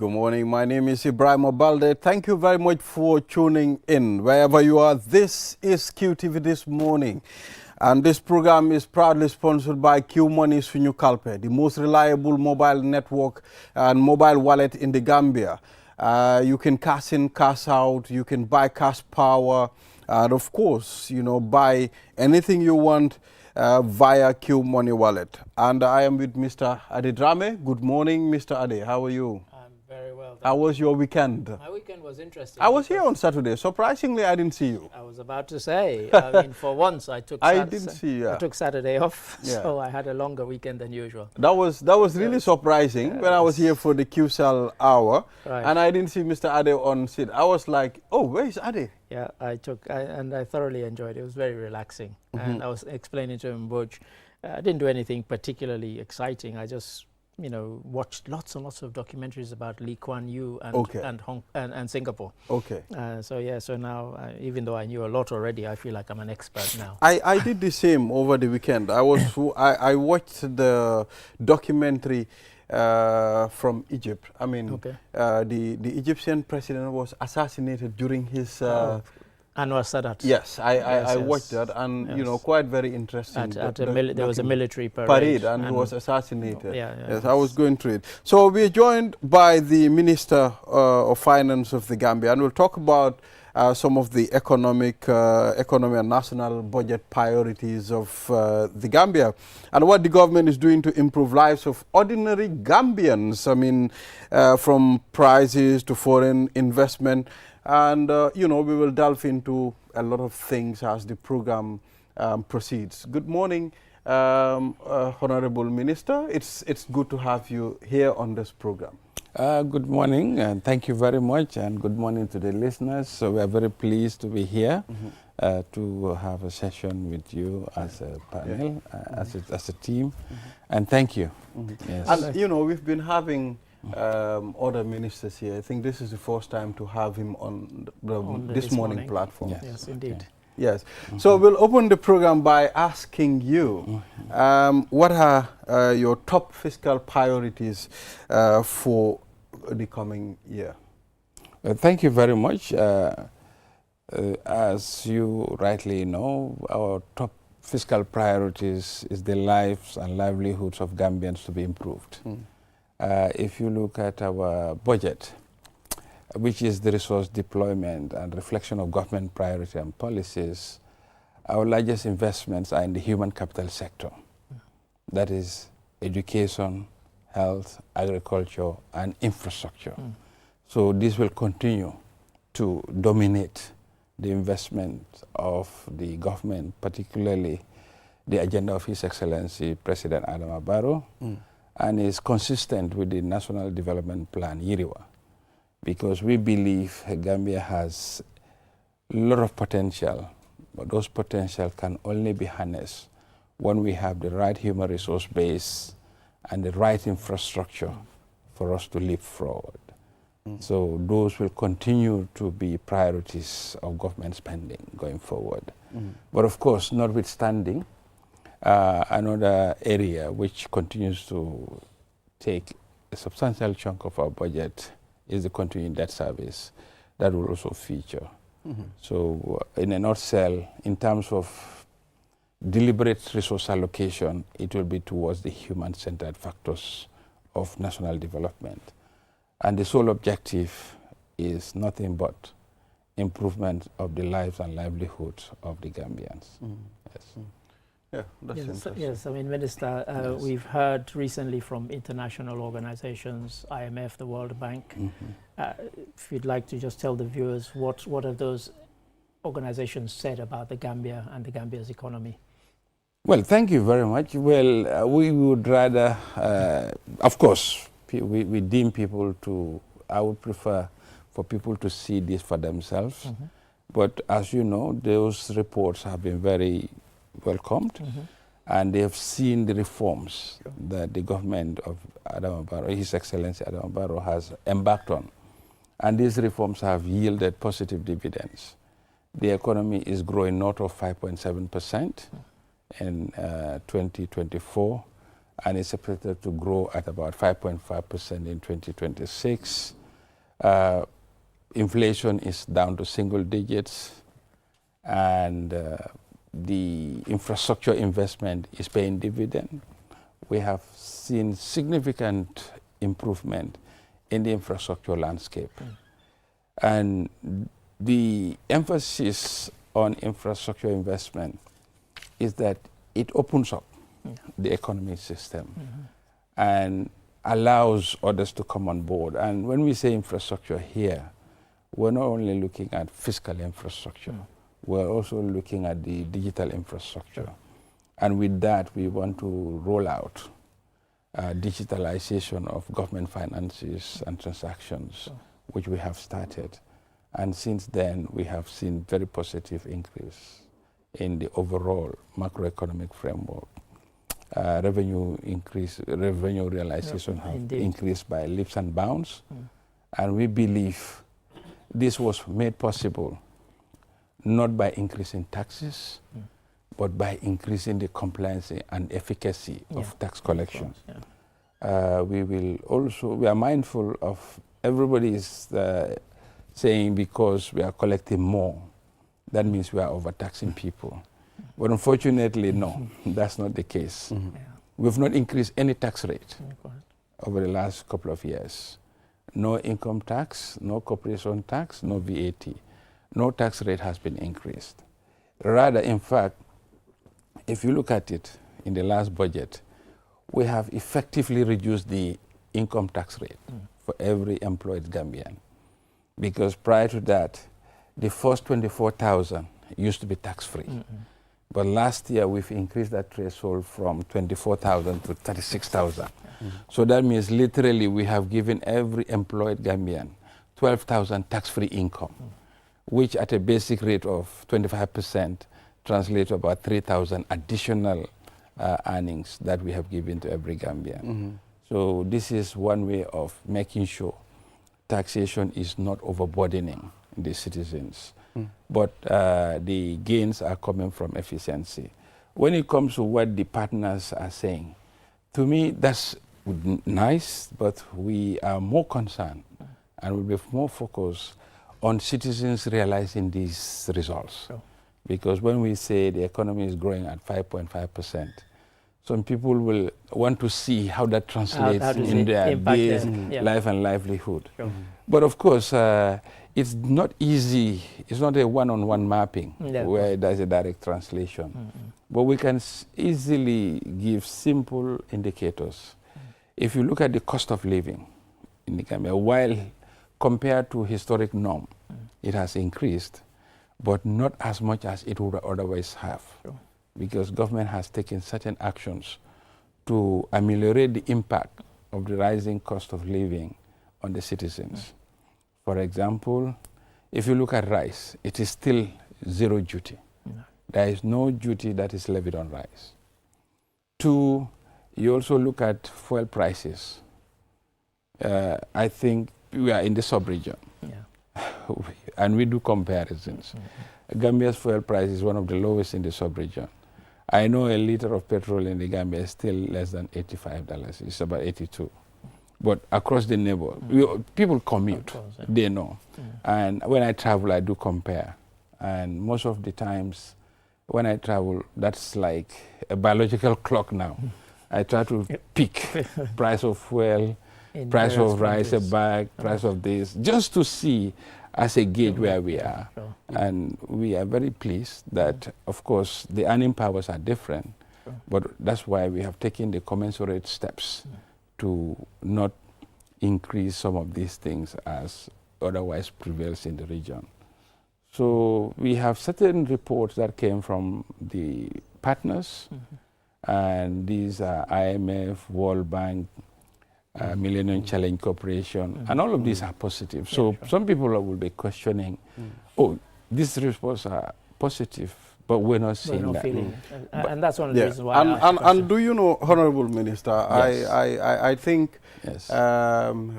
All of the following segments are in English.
Good morning. My name is Ibrahim Obalde. Thank you very much for tuning in. Wherever you are, this is QTV This Morning. And this program is proudly sponsored by Q Money Sunyu Kalpe, the most reliable mobile network and mobile wallet in the Gambia. You can cash in, cash out, you can buy cash power, and of course, buy anything you want via Q Money wallet. And I am with Mr. Ade Drame. Good morning, Mr. Ade. How are you? I'm very well. How was your weekend? My weekend was interesting. I was here on Saturday. Surprisingly, I didn't see you. I was about to say, I mean, for once I took I didn't see you. I took Saturday off, Yeah. so I had a longer weekend than usual. That was really surprising when I was here for the QCell hour, Right. and I didn't see Mr. Ade on seat. I was like, oh, where is Ade? Yeah, and I thoroughly enjoyed it. It was very relaxing. And I was explaining to him, Butch, I didn't do anything particularly exciting. I just, watched lots and lots of documentaries about Lee Kuan Yew and Singapore. Okay. So now, even though I knew a lot already, I feel like I'm an expert now. I did the same over the weekend. I watched the documentary from Egypt. I mean, Okay. the Egyptian president was assassinated during his Anwar Sadat. yes, I Yes, watched that, and yes. quite very interesting. There was a military parade, and he was assassinated. Yeah. Yes, I was going through it. So we're joined by the Minister of Finance of the Gambia, and we'll talk about some of the economy and national budget priorities of the Gambia, and what the government is doing to improve lives of ordinary Gambians. I mean, from prices to foreign investment. And, we will delve into a lot of things as the program proceeds. Good morning, Honorable Minister. It's good to have you here on this program. Good morning, and thank you very much, and good morning to the listeners. So we are very pleased to be here to have a session with you as a panel, as a team, and thank you. Yes. And, we've been having other ministers here. I think this is the first time to have him on this morning platform. Yes, indeed. Yes. So we'll open the program by asking you, what are your top fiscal priorities for the coming year? Thank you very much. As you rightly know, our top fiscal priorities is the lives and livelihoods of Gambians to be improved. If you look at our budget, which is the resource deployment and reflection of government priority and policies, our largest investments are in the human capital sector. That is education, health, agriculture, and infrastructure. So this will continue to dominate the investment of the government, particularly the agenda of His Excellency President Adama Barrow, and is consistent with the National Development Plan, YIRIWA, because we believe Gambia has a lot of potential, but those potential can only be harnessed when we have the right human resource base and the right infrastructure for us to leap forward. So those will continue to be priorities of government spending going forward. But of course, notwithstanding, another area which continues to take a substantial chunk of our budget is the continuing debt service. That will also feature. So in a nutshell, in terms of deliberate resource allocation, it will be towards the human-centered factors of national development. And the sole objective is nothing but improvement of the lives and livelihoods of the Gambians. Yes. Yeah, that's interesting. Yes, I mean, Minister, we've heard recently from international organizations, IMF, the World Bank. If you'd like to just tell the viewers what have those organizations said about the Gambia and the Gambia's economy? Well, thank you very much. Well, we would rather, of course, we deem people to, I would prefer for people to see this for themselves. But as you know, those reports have been very welcomed, and they have seen the reforms that the government of Adama Barrow, His Excellency Adama Barrow, has embarked on. And these reforms have yielded positive dividends. The economy is growing north of 5.7% in 2024, and it's expected to grow at about 5.5% in 2026. Inflation is down to single digits, and the infrastructure investment is paying dividend. We have seen significant improvement in the infrastructure landscape. And the emphasis on infrastructure investment is that it opens up the economic system and allows others to come on board. And when we say infrastructure here, we're not only looking at physical infrastructure, we're also looking at the digital infrastructure. And with that, we want to roll out digitalization of government finances and transactions, which we have started. And since then, we have seen very positive increase in the overall macroeconomic framework. Revenue realization have increased by leaps and bounds. And we believe this was made possible not by increasing taxes, but by increasing the compliance and efficacy of tax collection. We are mindful of everybody is saying because we are collecting more, that means we are overtaxing people. But unfortunately, no, that's not the case. We've not increased any tax rate over the last couple of years. No income tax, no corporation tax, no VAT. No tax rate has been increased. Rather, in fact, if you look at it in the last budget, we have effectively reduced the income tax rate for every employed Gambian. Because prior to that, the first 24,000 used to be tax-free. But last year, we've increased that threshold from 24,000 to 36,000. So that means literally we have given every employed Gambian 12,000 tax-free income, which at a basic rate of 25% translates to about 3,000 additional earnings that we have given to every Gambian. So this is one way of making sure taxation is not overburdening the citizens, but the gains are coming from efficiency. When it comes to what the partners are saying, to me that's nice, but we are more concerned and will be more focused on citizens realizing these results. Because when we say the economy is growing at 5.5%, some people will want to see how that translates in their days, life and livelihood. But of course, it's not easy. It's not a one-on-one mapping where there's a direct translation. But we can easily give simple indicators. If you look at the cost of living in the Gambia, while compared to historic norm, it has increased, but not as much as it would otherwise have. Because government has taken certain actions to ameliorate the impact of the rising cost of living on the citizens. For example, if you look at rice, it is still zero duty. There is no duty that is levied on rice. Two, you also look at fuel prices. I think we are in the sub-region, and we do comparisons. Gambia's fuel price is one of the lowest in the sub-region. I know a liter of petrol in the Gambia is still less than $85. It's about 82. But across the neighborhood, people commute, they know. And when I travel, I do compare. And most of the times when I travel, that's like a biological clock now. I try to pick price of fuel, price of rice, a bag, price of this, just to see as a gauge where we are. And we are very pleased that, of course, the earning powers are different, but that's why we have taken the commensurate steps to not increase some of these things as otherwise prevails in the region. So we have certain reports that came from the partners, and these are IMF, World Bank, Millennium Challenge Corporation, and all of these are positive. So some people will be questioning, oh, these reports are positive, but we're not seeing that. And that's one of the reasons why and do you know, Honorable Minister, I think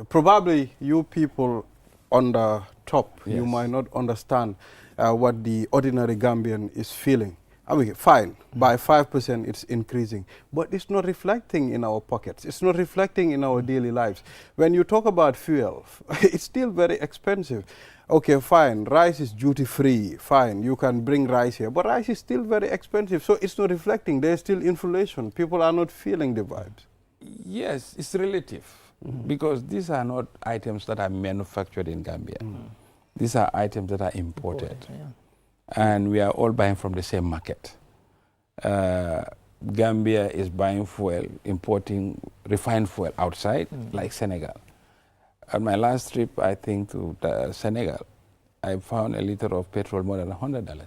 probably you people on the top, you might not understand what the ordinary Gambian is feeling I mean, fine, by 5% it's increasing, but it's not reflecting in our pockets. It's not reflecting in our daily lives. When you talk about fuel, it's still very expensive. Okay, fine, rice is duty-free, fine, you can bring rice here, but rice is still very expensive, so it's not reflecting. There's still inflation. People are not feeling the vibes. Yes, it's relative, because these are not items that are manufactured in Gambia. These are items that are imported. And we are all buying from the same market. Gambia is buying fuel, importing refined fuel outside, like Senegal. On my last trip, I think, to Senegal, I found a liter of petrol more than $100.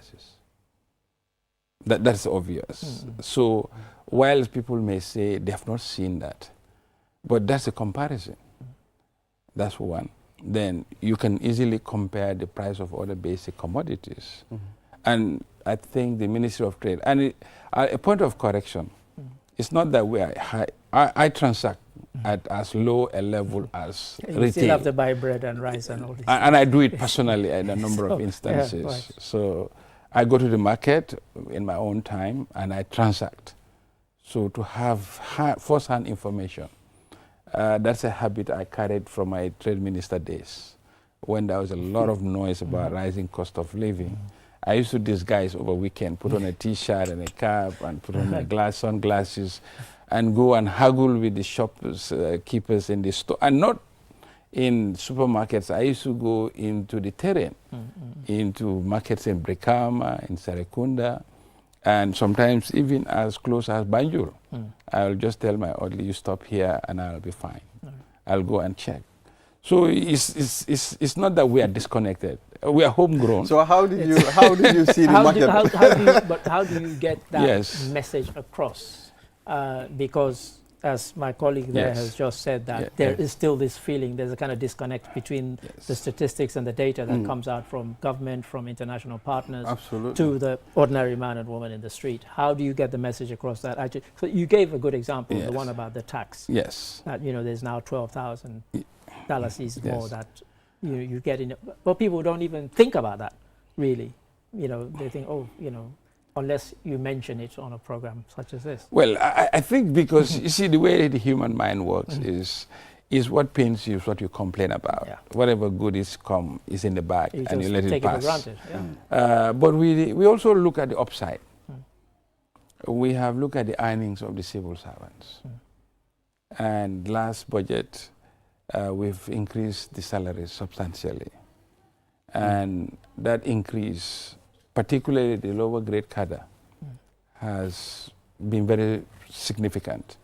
That's obvious. So while people may say they have not seen that, but that's a comparison. That's one. Then you can easily compare the price of other basic commodities. And I think the Ministry of Trade, and a point of correction, it's not that we are high. I transact at as low a level as retail. You still have to buy bread and rice and all this. And I do it personally in a number of instances. Right. So I go to the market in my own time and I transact. So to have first-hand information, that's a habit I carried from my trade minister days, when there was a lot of noise about rising cost of living. I used to disguise over weekend, put on a T-shirt and a cap and put on my sunglasses and go and haggle with the shoppers, keepers in the store. And not in supermarkets. I used to go into the terrain, into markets in Brikama, in Serekunda, and sometimes even as close as Banjul. I'll just tell my orderly, you stop here and I'll be fine. I'll go and check. So it's not that we are disconnected. We are homegrown. So how did you see the market? How do you get that message across? Because as my colleague there has just said, that there is still this feeling, there's a kind of disconnect between the statistics and the data that comes out from government, from international partners, to the ordinary man and woman in the street. How do you get the message across that? Actually, so you gave a good example, the one about the tax. Yes. That, you know, there's now $12,000 more that you get in. But people don't even think about that, really. You know, they think, oh, you know, unless you mention it on a program such as this. Well, I think because, you see, the way the human mind works is what pains you is what you complain about. Whatever good is in the bag, and you let it pass. Take it for granted. But we also look at the upside. We have looked at the earnings of the civil servants. And last budget, we've increased the salaries substantially. And that increase, particularly the lower grade cadre, has been very significant,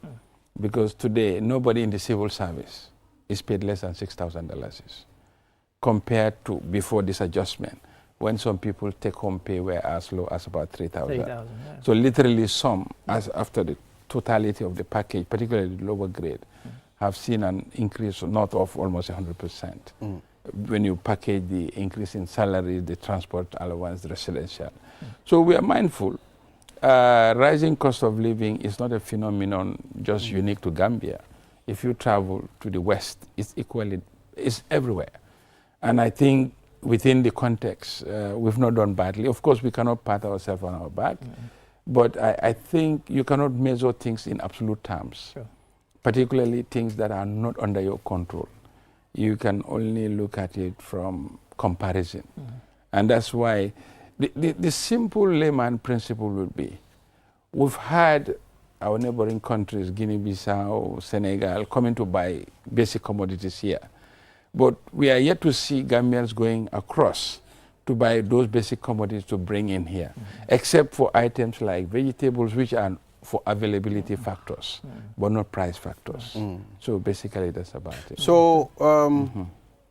because today nobody in the civil service is paid less than $6,000 compared to before this adjustment, when some people take home pay were as low as about $3,000. So literally some, as after the totality of the package, particularly the lower grade, have seen an increase north of almost 100%. When you package the increase in salary, the transport allowance, the residential. So we are mindful. Rising cost of living is not a phenomenon just unique to Gambia. If you travel to the West, it's everywhere. And I think within the context, we've not done badly. Of course, we cannot pat ourselves on our back, but I think you cannot measure things in absolute terms, particularly things that are not under your control. You can only look at it from comparison. And that's why the simple layman principle would be, we've had our neighboring countries, Guinea-Bissau, Senegal, coming to buy basic commodities here. But we are yet to see Gambians going across to buy those basic commodities to bring in here, except for items like vegetables, which are for availability factors, but not price factors. So basically that's about it. So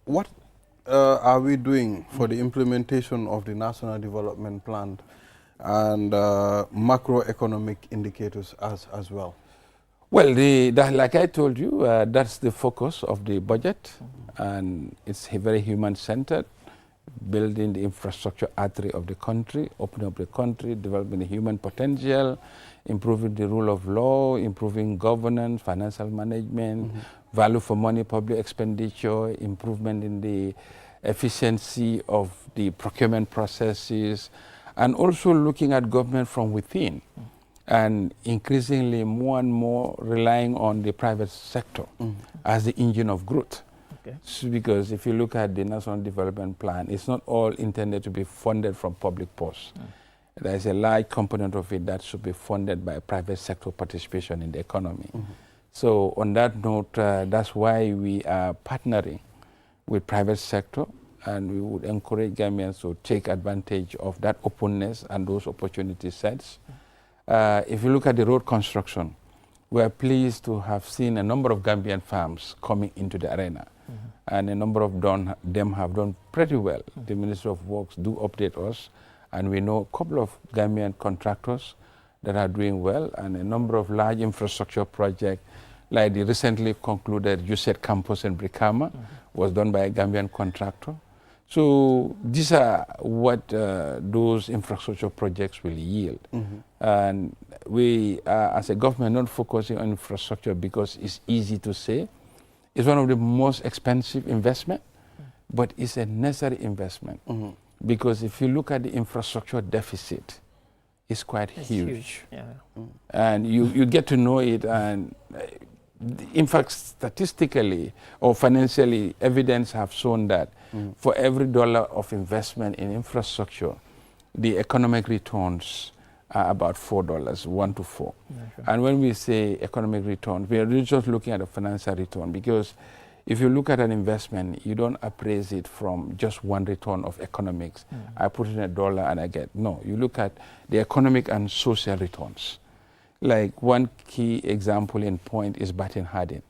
what are we doing for the implementation of the National Development Plan and macroeconomic indicators as well? Well, like I told you, that's the focus of the budget, and it's very human-centered, building the infrastructure artery of the country, opening up the country, developing the human potential, improving the rule of law, improving governance, financial management, value for money, public expenditure, improvement in the efficiency of the procurement processes, and also looking at government from within, and increasingly more and more relying on the private sector as the engine of growth. Okay. So because if you look at the National Development Plan, it's not all intended to be funded from public purse. There's a large component of it that should be funded by private sector participation in the economy. So on that note, that's why we are partnering with private sector, and we would encourage Gambians to take advantage of that openness and those opportunity sets. If you look at the road construction, we are pleased to have seen a number of Gambian firms coming into the arena, and a number of them have done pretty well. The Ministry of Works do update us, and we know a couple of Gambian contractors that are doing well, and a number of large infrastructure projects, like the recently concluded USET campus in Brikama, was done by a Gambian contractor. So these are what those infrastructure projects will yield. And we are, as a government, not focusing on infrastructure because it's easy to say. It's one of the most expensive investment, but it's a necessary investment. Because if you look at the infrastructure deficit, it's quite huge. Yeah. And you get to know it, and in fact, statistically or financially, evidence have shown that for every dollar of investment in infrastructure, the economic returns are about $4, 1 to 4. Yeah, sure. And when we say economic return, we are really just looking at a financial return, because if you look at an investment, you don't appraise it from just one return of economics. I put in $1 and I get. No, you look at the economic and social returns. Like one key example in point is Baton Hardin.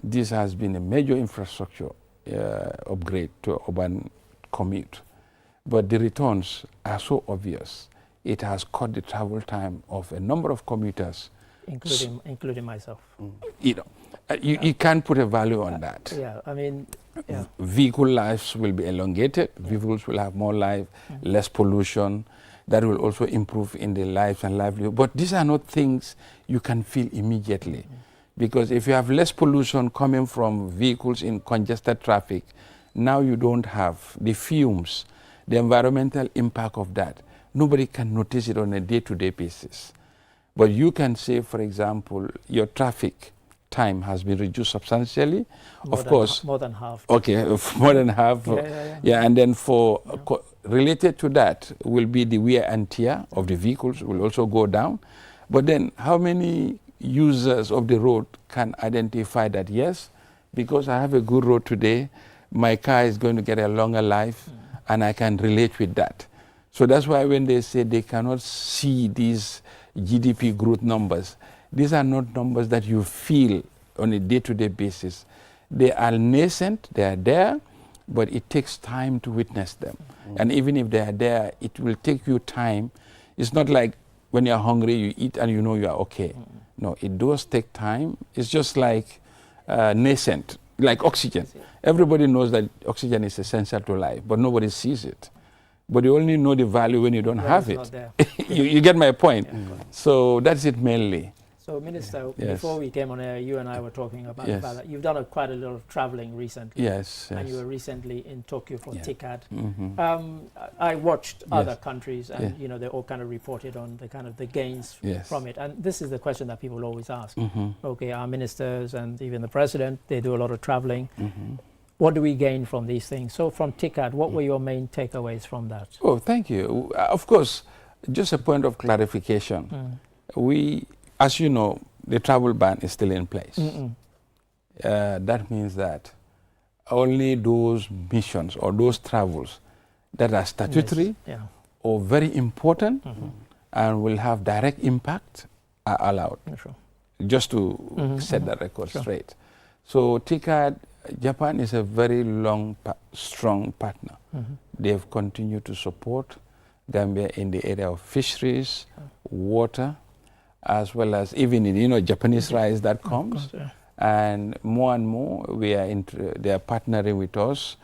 This has been a major infrastructure upgrade to urban commute. But the returns are so obvious. It has cut the travel time of a number of commuters. Including myself. You know, you can't put a value on that. Yeah, I mean, yeah. Vehicle lives will be elongated. Vehicles will have more life, less pollution. That will also improve in the lives and livelihood. But these are not things you can feel immediately. Because if you have less pollution coming from vehicles in congested traffic, now you don't have the fumes, the environmental impact of that. Nobody can notice it on a day-to-day basis. But you can say, for example, your traffic time has been reduced substantially. More than half. Okay, more than half. Yeah, and then for related to that will be the wear and tear of the vehicles will also go down. But then how many users of the road can identify that, yes, because I have a good road today, my car is going to get a longer life, and I can relate with that. So that's why when they say they cannot see these GDP growth numbers, these are not numbers that you feel on a day-to-day basis. They are nascent, they are there, but it takes time to witness them. And even if they are there, it will take you time. It's not like when you're hungry, you eat and you know you are okay. No, it does take time. It's just like nascent, like oxygen. Everybody knows that oxygen is essential to life, but nobody sees it. But you only know the value when you don't have it. You get my point? So that's it mainly. So, Minister, before we came on air, you and I were talking about that. You've done quite a lot of traveling recently. Yes. And you were recently in Tokyo for TICAD. I watched other countries, and you know, they all kind of reported on the kind of the gains from it. And this is the question that people always ask. Okay, our ministers and even the president, they do a lot of traveling. What do we gain from these things? So from TICAD, what were your main takeaways from that? Oh, thank you. Of course, just a point of clarification. We, as you know, the travel ban is still in place. That means that only those missions or those travels that are statutory or very important and will have direct impact are allowed. Just to set the record straight. So TICAD, Japan is a very strong partner. They've continued to support Gambia in the area of fisheries, water, as well as even in, you know, Japanese rice that comes. And more we are they are partnering with us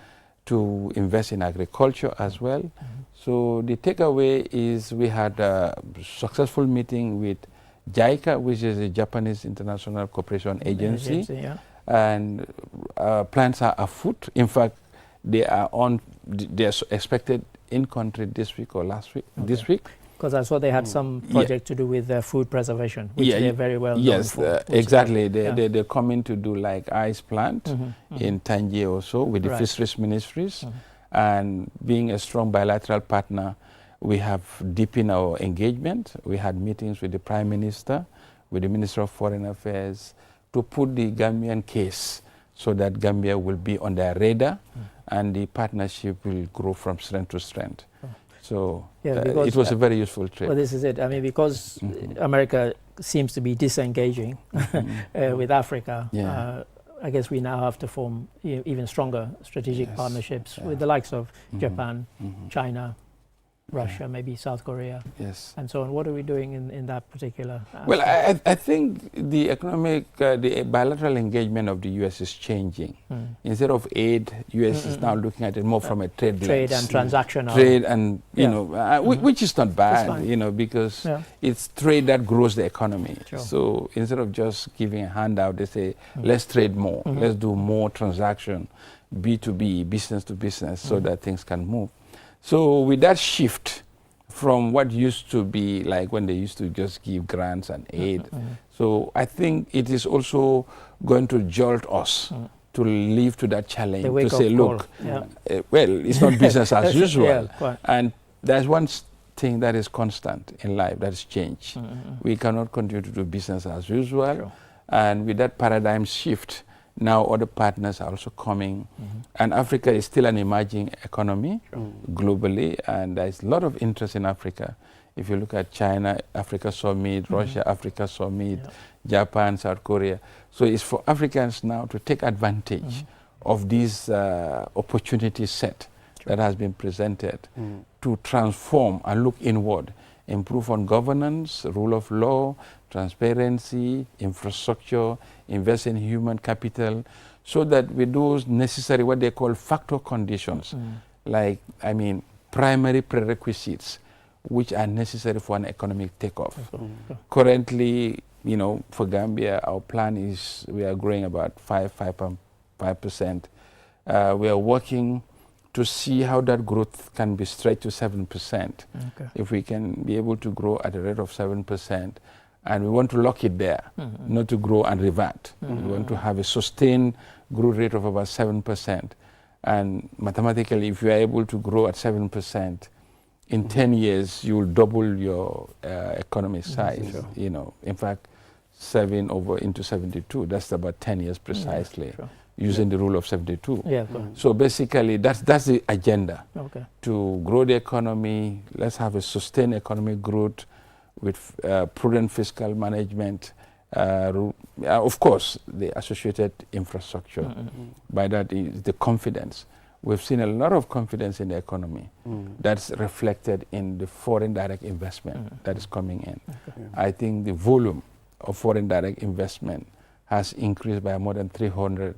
to invest in agriculture as well. So the takeaway is we had a successful meeting with JICA, which is a Japanese International Cooperation Agency. And plans are afoot. In fact, they are expected in country this week or last week, this week. Because I saw they had some project to do with food preservation, which they're very well known for. Yes, exactly. They're coming to do like ice plant in Tangier also with the fisheries ministries. And being a strong bilateral partner, we have deepened our engagement. We had meetings with the Prime Minister, with the Minister of Foreign Affairs, to put the Gambian case so that Gambia will be on their radar and the partnership will grow from strength to strength. So it was a very useful trip. Well, this is it. I mean, because America seems to be disengaging with Africa, I guess we now have to form even stronger strategic partnerships with the likes of Japan, China, Russia, maybe South Korea, and so on. What are we doing in that particular aspect? Well, I think the economic, the bilateral engagement of the U.S. is changing. Instead of aid, U.S. is now looking at it more from a trade lens. And transactional. Trade and, you know, which is not bad, you know, because it's trade that grows the economy. So instead of just giving a handout, they say, let's trade more, let's do more transaction, B2B, business to business, so that things can move. So with that shift from what used to be like when they used to just give grants and aid, so I think it is also going to jolt us to live to that challenge, to say, look, well, it's not business as usual. And there's one thing that is constant in life, that is change. We cannot continue to do business as usual. And with that paradigm shift, now other partners are also coming, and Africa is still an emerging economy globally, and there's a lot of interest in Africa. If you look at China, Africa Summit, Russia, Africa Summit, Japan, South Korea. So it's for Africans now to take advantage of this opportunity set that has been presented to transform and look inward, improve on governance, rule of law, transparency, infrastructure, invest in human capital, so that with those necessary, what they call factor conditions, like, I mean, primary prerequisites, which are necessary for an economic takeoff. Currently, you know, for Gambia, our plan is we are growing about 5%. We are working to see how that growth can be stretched to 7%. If we can be able to grow at a rate of 7%, and we want to lock it there, not to grow and revert. We want to have a sustained growth rate of about 7%. And mathematically, if you are able to grow at 7%, in 10 years, you will double your economic size. You know, in fact, 7 over into 72, that's about 10 years precisely, using the rule of 72. So basically, that's the agenda, to grow the economy. Let's have a sustained economic growth with prudent fiscal management, of course, the associated infrastructure. By that is the confidence. We've seen a lot of confidence in the economy that's reflected in the foreign direct investment that is coming in. I think the volume of foreign direct investment has increased by more than 300%.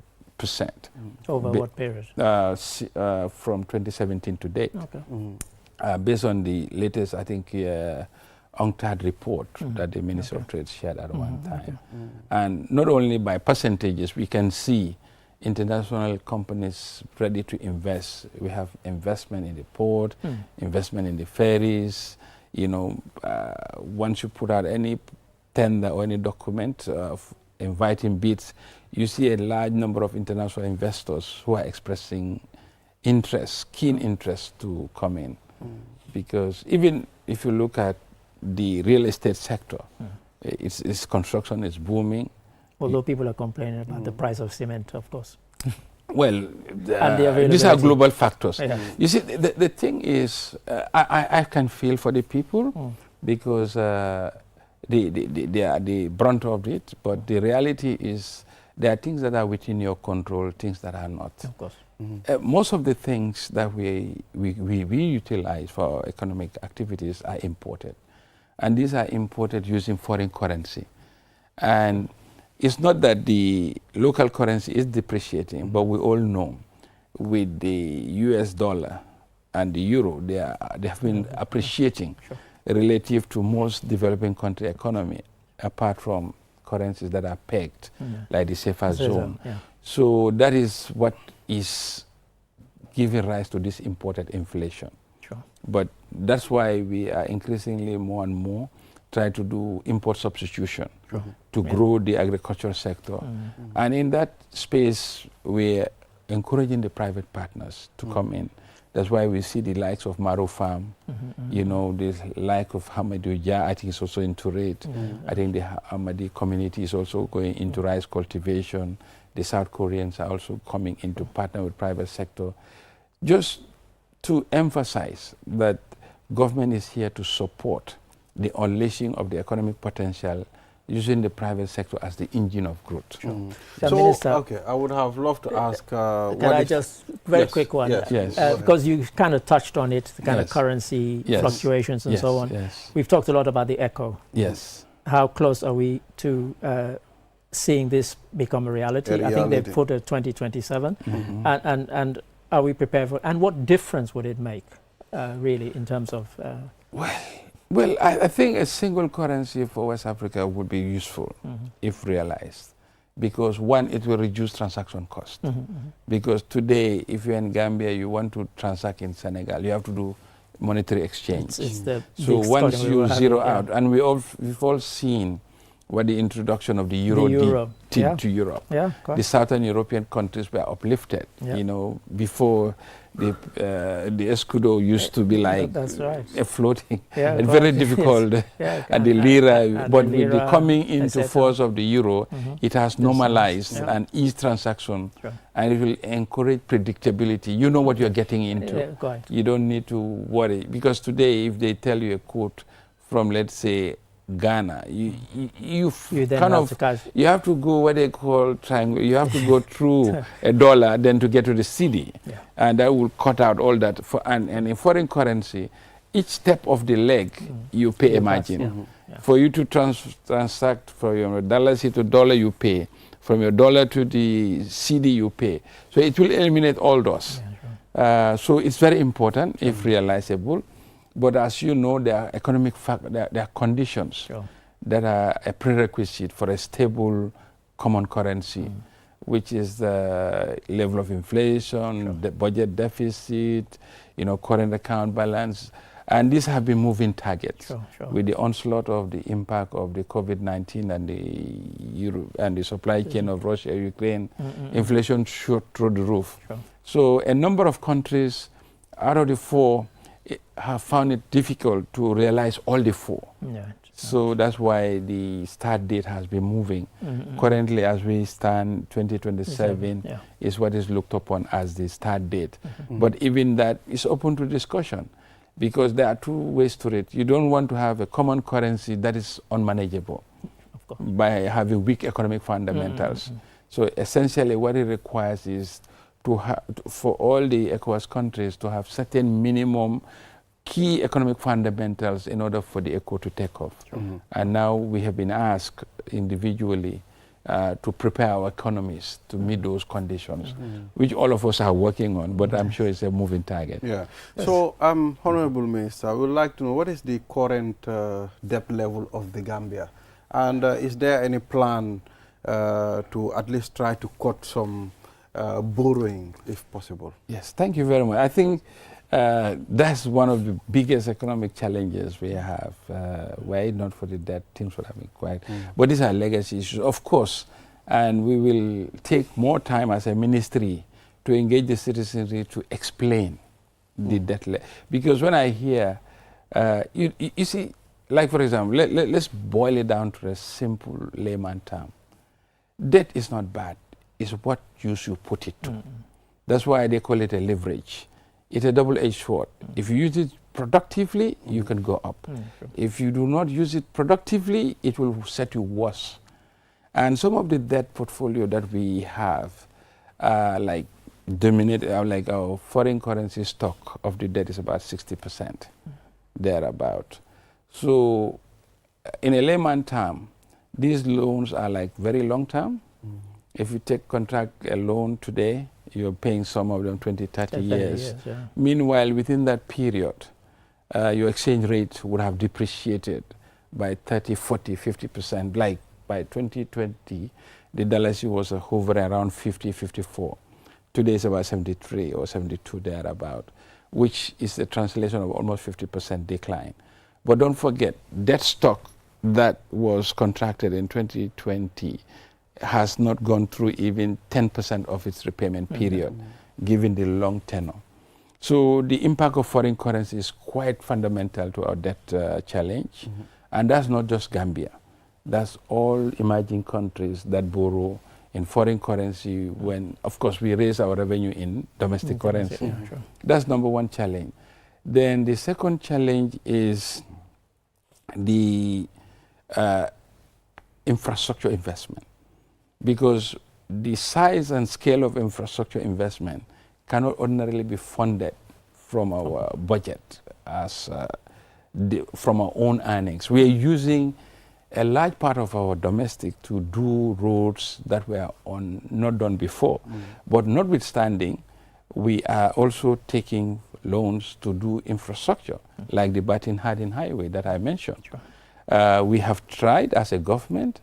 Over what period? From 2017 to date. Based on the latest, I think, UNCTAD report that the Minister of Trade shared at one time. And not only by percentages, we can see international companies ready to invest. We have investment in the port, investment in the ferries. You know, once you put out any tender or any document of inviting bids, you see a large number of international investors who are expressing interest, keen interest to come in. Because even if you look at the real estate sector, its construction is booming. Although people are complaining about the price of cement, of course. Well, these are global factors. You see, the thing is, I can feel for the people because they are the brunt of it, but the reality is there are things that are within your control, things that are not. Of course. Most of the things that we utilize for our economic activities are imported. And these are imported using foreign currency. And it's not that the local currency is depreciating, but we all know with the US dollar and the euro, they have been appreciating relative to most developing country economy, apart from currencies that are pegged, like the safer zone. So that is what is giving rise to this imported inflation. Sure. But that's why we are increasingly more and more try to do import substitution to grow the agricultural sector. And in that space, we're encouraging the private partners to come in. That's why we see the likes of Maro Farm, you know, the like of Hamadou Dia, I think is also into it. I think the Hamadi community is also going into rice cultivation. The South Koreans are also coming in to partner with private sector. Just to emphasize that government is here to support the unleashing of the economic potential using the private sector as the engine of growth. So, Minister, okay, I would have loved to ask... can I just, very quick one, Yes. because you kind of touched on it, the kind of currency fluctuations and so on. We've talked a lot about the ECHO. Yes. How close are we to seeing this become a reality? I think they've put a 2027. And are we prepared for, and what difference would it make, really, in terms of... Well, I think a single currency for West Africa would be useful if realized, because one, it will reduce transaction cost. Because today, if you're in Gambia, you want to transact in Senegal, you have to do monetary exchange. It's the so once you zero out, and we've all seen what the introduction of the euro did to Europe. The Southern European countries were uplifted, you know, before the escudo used to be like a floating, and very difficult, and the lira, but with the coming into force of the euro, it has normalized and eased transaction, and it will encourage predictability. You know what you're getting into. You don't need to worry, because today, if they tell you a quote from, let's say, Ghana, you have to go what they call triangle. You have to go through a dollar then to get to the cedi, and that will cut out all that. And in foreign currency, each step of the leg you pay a margin. For you to transact from your dollar to dollar, you pay. From your dollar to the cedi, you pay. So it will eliminate all those. So it's very important if realizable. But as you know, there are economic there are conditions that are a prerequisite for a stable common currency, which is the level of inflation, the budget deficit, you know, current account balance. And these have been moving targets with the onslaught of the impact of the COVID-19 and the supply chain of Russia, Ukraine. Inflation shot through the roof. So a number of countries out of the 4 have found it difficult to realize all the 4. So that's why the start date has been moving. Currently, as we stand, 2027 is what is looked upon as the start date. But even that is open to discussion, because there are 2 ways to it. You don't want to have a common currency that is unmanageable by having weak economic fundamentals. So essentially what it requires is for all the ECOWAS countries to have certain minimum key economic fundamentals in order for the ECO to take off. And now we have been asked individually to prepare our economies to meet those conditions, which all of us are working on, but I'm sure it's a moving target. So, Honorable Minister, I would like to know, what is the current debt level of the Gambia? And is there any plan to at least try to cut some borrowing, if possible? Yes, thank you very much. I think that's one of the biggest economic challenges we have. Were it not for the debt, things would have been quiet. But these are legacy issues, of course, and we will take more time as a ministry to engage the citizenry to explain the debt. Because when I hear, you see, like for example, let's boil it down to a simple layman term. Debt is not bad. Is what use you put it to. That's why they call it a leverage. It's a double-edged sword. If you use it productively, you can go up. If you do not use it productively, it will set you worse. And some of the debt portfolio that we have, like like our foreign currency stock of the debt is about 60%, thereabout. So in a layman term, these loans are like very long term. If you contract a loan today, you're paying some of them 20, 30 years. Meanwhile, within that period, your exchange rate would have depreciated by 30, 40, 50%. Like by 2020, the dollar was hovering around 50, 54. Today it's about 73 or 72 thereabout. which is a translation of almost 50% decline. But don't forget, debt stock that was contracted in 2020 has not gone through even 10% of its repayment period, given the long tenor. So the impact of foreign currency is quite fundamental to our debt challenge. And that's not just Gambia. That's all emerging countries that borrow in foreign currency when, of course, we raise our revenue in domestic currency. Yeah, sure. That's number one challenge. Then the second challenge is the infrastructure investment, because the size and scale of infrastructure investment cannot ordinarily be funded from our budget as from our own earnings. We are using a large part of our domestic to do roads that were not done before. But notwithstanding, we are also taking loans to do infrastructure, like the Batin Hardin Highway that I mentioned. Sure. We have tried as a government.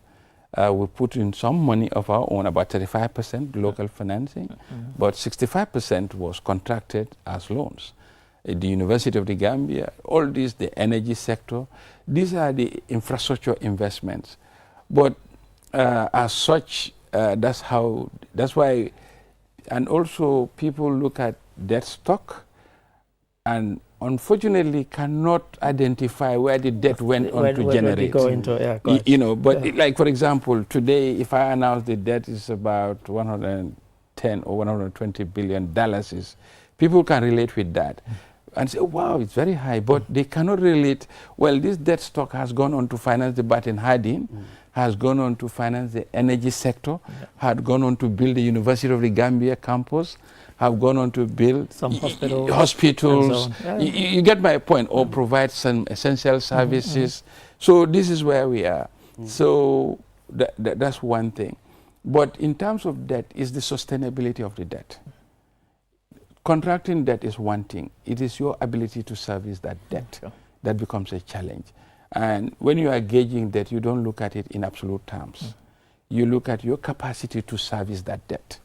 We put in some money of our own, about 35% local financing, but 65% was contracted as loans. The University of the Gambia, all these, the energy sector, these are the infrastructure investments. But as such, that's why, and also people look at debt stock and unfortunately cannot identify where the debt went on to generate. You know, but like for example, today, if I announce the debt is about 110 or 120 billion dollars, people can relate with that and say, wow, it's very high, but they cannot relate, well, this debt stock has gone on to finance the Batin Hardin, has gone on to finance the energy sector, had gone on to build the University of the Gambia campus, have gone on to build some hospitals. You get my point, or provide some essential services. So this is where we are. So that's one thing. But in terms of debt, is the sustainability of the debt. Contracting debt is one thing. It is your ability to service that debt that becomes a challenge. And when you are gauging debt, you don't look at it in absolute terms. You look at your capacity to service that debt.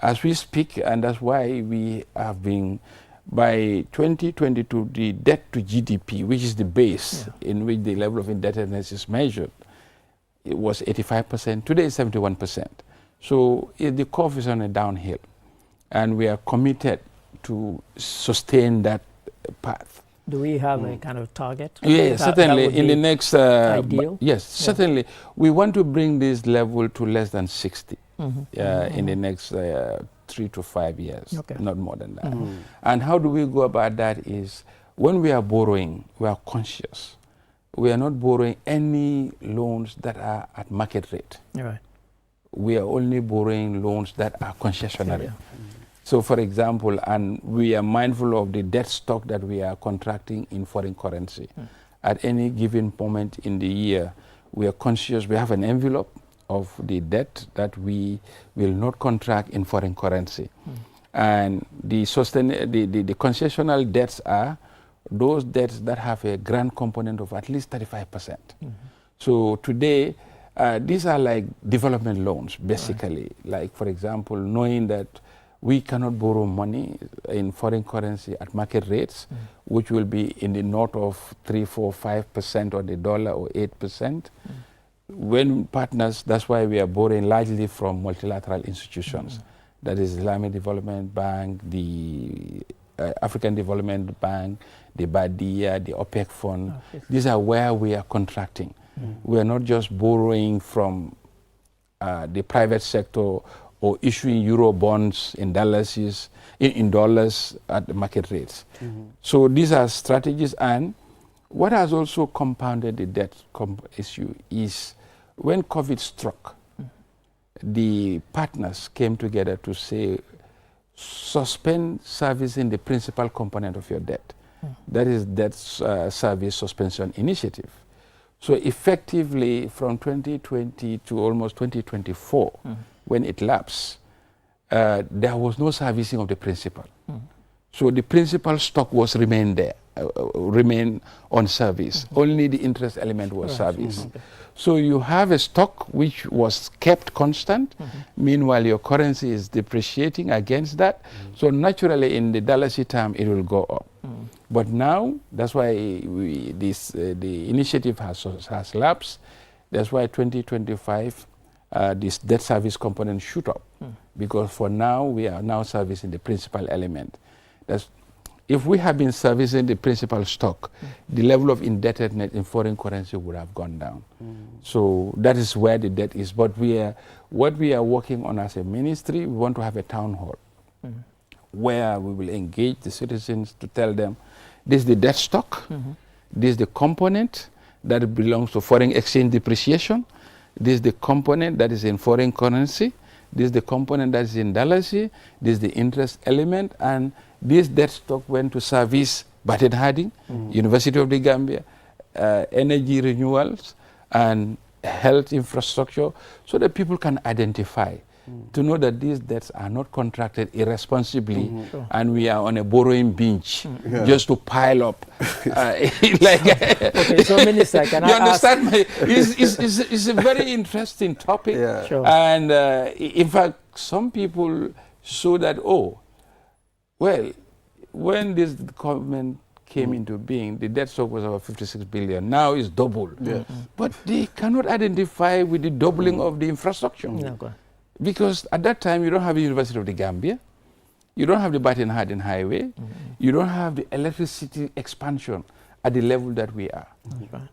As we speak, and that's why we have been, by 2022, the debt to GDP, which is the base in which the level of indebtedness is measured, it was 85%. Today it's 71%. So the curve is on a downhill. And we are committed to sustain that path. Do we have a kind of target? Yes, certainly. In the next... ideal? Yes, certainly. We want to bring this level to less than 60 in the next 3 to 5 years, not more than that. And how do we go about that is, when we are borrowing, we are conscious. We are not borrowing any loans that are at market rate. Right. We are only borrowing loans that are concessionary. So, for example, and we are mindful of the debt stock that we are contracting in foreign currency. At any given moment in the year, we are conscious, we have an envelope of the debt that we will not contract in foreign currency. And the concessional debts are those debts that have a grant component of at least 35%. So today, these are like development loans, basically. Like, for example, knowing that we cannot borrow money in foreign currency at market rates, which will be in the north of 3, 4, 5% on the dollar or 8%. When partners, that's why we are borrowing largely from multilateral institutions. That is Islamic Development Bank, the African Development Bank, the BADIA, the OPEC Fund. These are where we are contracting. We are not just borrowing from the private sector or issuing euro bonds in dollars, at the market rates. So these are strategies. And what has also compounded the debt issue is when COVID struck, the partners came together to say, suspend servicing the principal component of your debt. That is debt service suspension initiative. So effectively, from 2020 to almost 2024, when it lapsed, there was no servicing of the principal. So the principal stock was remained there remain on service. Only the interest element was service. So you have a stock which was kept constant. Meanwhile, your currency is depreciating against that. So naturally, in the dollar term, it will go up. But now, that's why the initiative has lapsed. That's why 2025, this debt service component shoot up. Because for now, we are now servicing the principal element. If we have been servicing the principal stock, the level of indebtedness in foreign currency would have gone down. So that is where the debt is. But what we are working on as a ministry, we want to have a town hall where we will engage the citizens to tell them, this is the debt stock, this is the component that belongs to foreign exchange depreciation, this is the component that is in foreign currency, this is the component that is in dollars, this is the interest element, and this debt stock went to service Batten Harding, University of the Gambia, energy renewals, and health infrastructure, so that people can identify, to know that these debts are not contracted irresponsibly, and we are on a borrowing binge just to pile up. Okay, so Minister, can I ask? You understand? It's a very interesting topic. And in fact, some people show that, oh, well, when this government came into being, the debt stock was about 56 billion. Now it's double. But they cannot identify with the doubling of the infrastructure. Because at that time, you don't have the University of the Gambia, you don't have the Batten Harding Highway, you don't have the electricity expansion at the level that we are.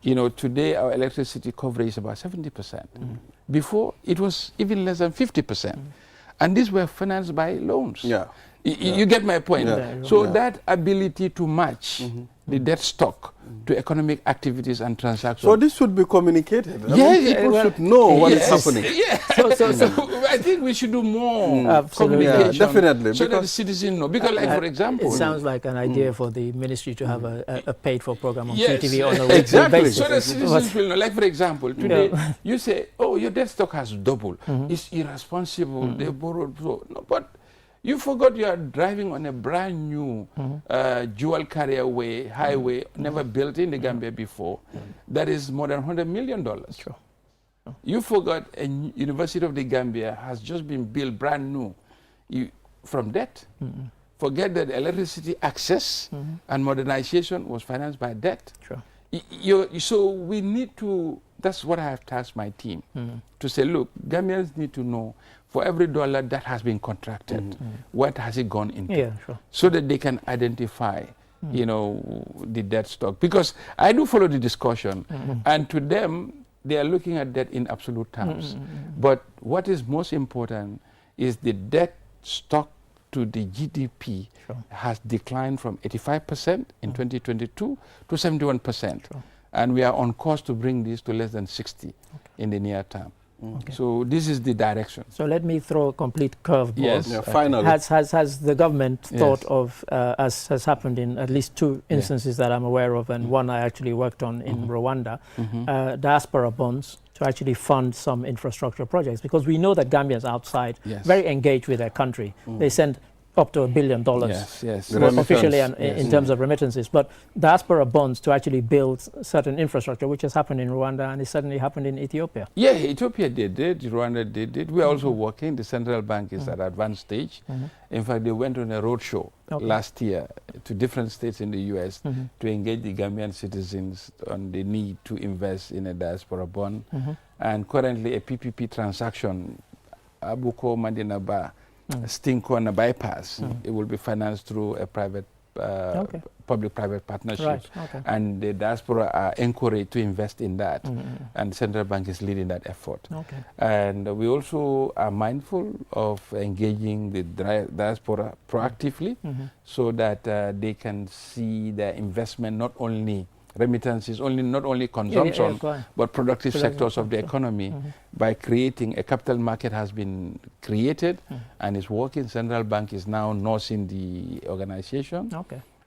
You know, today our electricity coverage is about 70%. Before, it was even less than 50%. And these were financed by loans. You get my point? So that ability to match the debt stock to economic activities and transactions. So this should be communicated. People should know what is happening. So I think we should do more communication. Definitely. So that the citizens know. Because like, for example... It sounds like an idea for the ministry to have a paid-for program on QTV on a weekly basis. So the citizens will know. Like, for example, today you say, oh, your debt stock has doubled. It's irresponsible. They borrowed. No, but you forgot you are driving on a brand new dual carriageway highway, never built in the Gambia before. That is more than $100 million. You forgot a University of the Gambia has just been built brand new from debt. Forget that electricity access and modernization was financed by debt. So we need to, that's what I have tasked my team to say, look, Gambians need to know for every dollar that has been contracted, what has it gone into? So that they can identify, you know, the debt stock. Because I do follow the discussion, and to them, they are looking at debt in absolute terms. But what is most important is the debt stock to the GDP has declined from 85% in 2022 to 71%. And we are on course to bring this to less than 60 in the near term. So this is the direction. So let me throw a complete curveball. Finally. Has the government thought of, as has happened in at least two instances that I'm aware of, and one I actually worked on in Rwanda, diaspora bonds to actually fund some infrastructure projects? Because we know that Gambians outside very engaged with their country. They send up to $1 billion officially and in terms of remittances, but diaspora bonds to actually build certain infrastructure, which has happened in Rwanda and it suddenly happened in Ethiopia. Ethiopia did it, Rwanda did it. We are also working. The central bank is at advanced stage. In fact, they went on a roadshow last year to different states in the US to engage the Gambian citizens on the need to invest in a diaspora bond. And currently a PPP transaction, Abuko Mandinaba, Stinko and a bypass, it will be financed through a private, public-private partnership. And the diaspora are encouraged to invest in that. And the central bank is leading that effort. And we also are mindful of engaging the diaspora proactively so that they can see their investment not only remittances, not only consumption, but productive sectors of the economy. By creating a capital market has been created and is working. Central bank is now nursing the organization.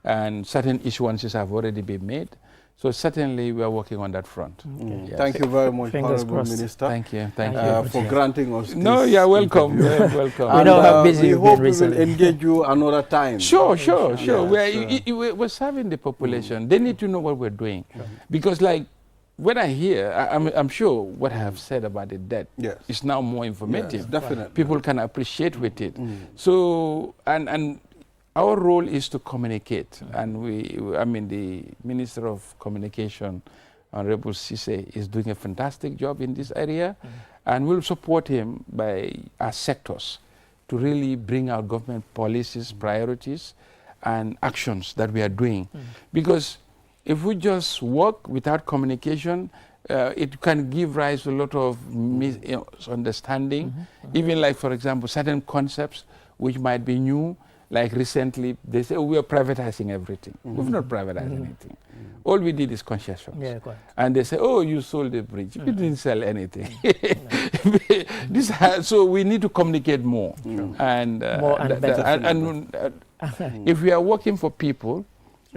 and certain issuances have already been made. So certainly we are working on that front. Yes. Thank you very much, Honorable Minister. Thank you. Thank you for granting us No, this you're welcome. interview. You're welcome. We know how busy you've been recently. We hope we will engage you another time. Sure. Yes, We're serving the population. They need to know what we're doing. Because like, when I hear, I'm sure what I have said about the debt is now more informative. Yes, definitely. People can appreciate with it. So, and our role is to communicate. And the Minister of Communication, Honorable Sise, is doing a fantastic job in this area. And we'll support him by our sectors to really bring our government policies, priorities, and actions that we are doing. Because if we just work without communication, it can give rise to a lot of misunderstanding. Even like, for example, certain concepts which might be new, like recently they say, oh, we are privatizing everything. We've not privatized anything. All we did is concessions. And they say, oh, you sold the bridge. We didn't sell anything. So we need to communicate more. And, better. If we are working for people,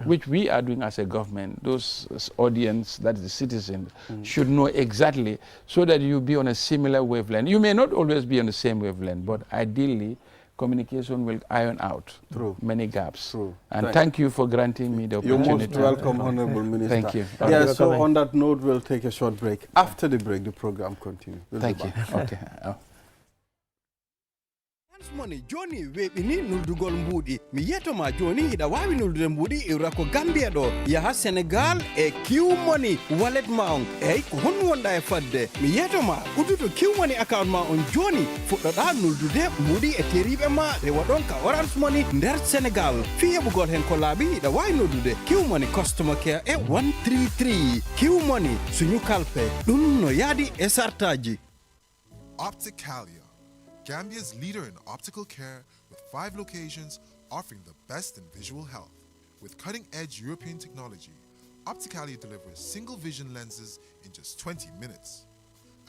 which we are doing as a government, those audience, that is the citizens, should know exactly, so that you be on a similar wavelength. You may not always be on the same wavelength, but ideally, communication will iron out many gaps. And thank you for granting me the opportunity. You're most welcome, Honorable Minister. Thank you. Yeah, so on that note, we'll take a short break. After the break, the program continues. Thank you. Okay. Money Johnny we ni nuldugol mbudi mi yetoma Johnny ida wawi nuldude mbudi irako Gambia do ya Senegal e Q Money wallet mount e ko hon wonda e fadde mi yetoma uduto Q Money account ma on Johnny fuddoda nuldude mbudi e teribe ma re wadon ka Orange Money nder Senegal fi yebugol hen ko labi ida wawi nuldude Q Money customer care e 133 Q Money suñu kalpe dum no yadi e sartaji. Opticalia, Gambia's leader in optical care with 5 locations offering the best in visual health. With cutting-edge European technology, Opticalia delivers single vision lenses in just 20 minutes.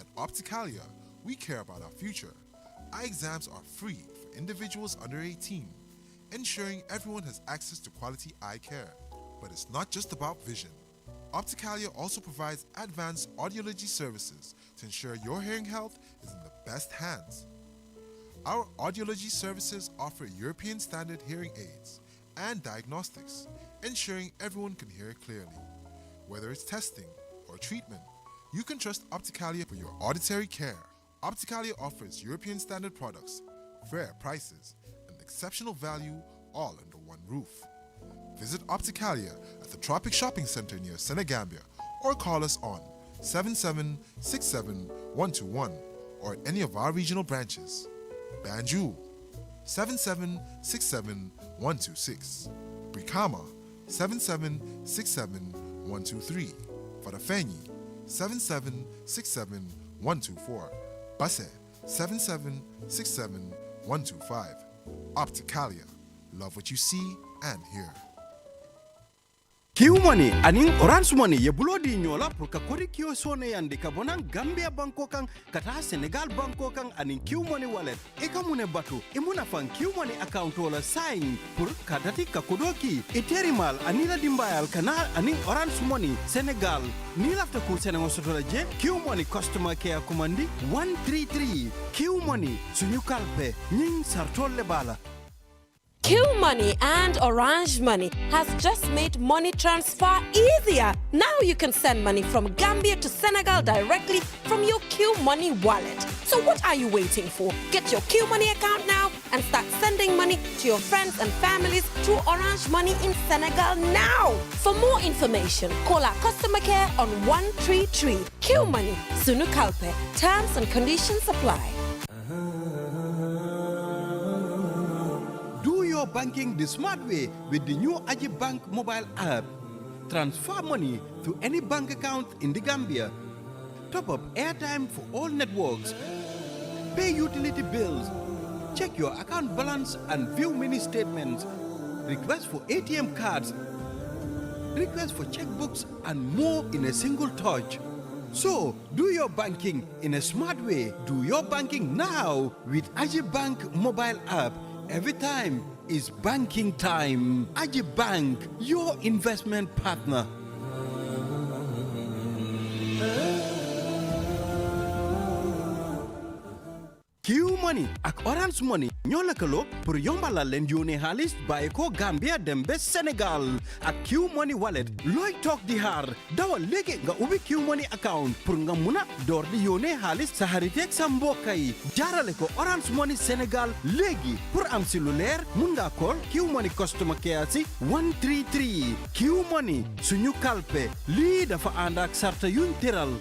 At Opticalia, we care about our future. Eye exams are free for individuals under 18, ensuring everyone has access to quality eye care. But it's not just about vision. Opticalia also provides advanced audiology services to ensure your hearing health is in the best hands. Our audiology services offer European standard hearing aids and diagnostics, ensuring everyone can hear clearly. Whether it's testing or treatment, you can trust Opticalia for your auditory care. Opticalia offers European standard products, fair prices, and exceptional value all under one roof. Visit Opticalia at the Tropic Shopping Center near Senegambia or call us on 7767-121 or at any of our regional branches. Banjul 7767-126, Brikama 7767-123, Farafenni 7767-124, Basse 7767-125. Opticalia, love what you see and hear. Q Money aning Orange Money ye bulodi nyola pour ka kodi kio sone yandi ka bonan Gambia banko kan kata Senegal banko kan aning Q Money wallet e ka mune batu e muna fan Q Money account wala sign pour ka dati ka kodoki e terimal anila dimbayal kana aning Orange Money Senegal ni lafta ku Senegal sotola je Q Money customer care commandi 133 Q Money suñu kalpe ñing sartol le bala. Q Money and Orange Money has just made money transfer easier. Now you can send money from Gambia to Senegal directly from your Q Money wallet. So what are you waiting for? Get your Q Money account now and start sending money to your friends and families through Orange Money in Senegal now. For more information, call our customer care on 133. Q Money, Sunu Kalpe. Terms and conditions apply. Banking the smart way with the new Aji Bank mobile app. Transfer money to any bank account in the Gambia. Top up airtime for all networks. Pay utility bills. Check your account balance and view mini statements. Request for ATM cards. Request for checkbooks and more in a single touch. So, do your banking in a smart way. Do your banking now with Aji Bank mobile app. Every time, is banking time. Aji Bank, your investment partner. Q Money ak Orange Money ñoo lëkkaloo pour yombalal leen yónnee xaalis bàyyi ko Gambia dem ba Sénégal ak Q Money wallet looy toog di xaar dawal léegi nga ubbi Q Money account pour nga mun a door di yónnee xaalis sa xarit ak sa mbokk yi jaarale ko Orange Money Sénégal léegi pour am si lu leer mun ngaa call Q Money customer care si 133 Q Money suñu kalpe lii dafa ànd ak sarta yuñ tëral.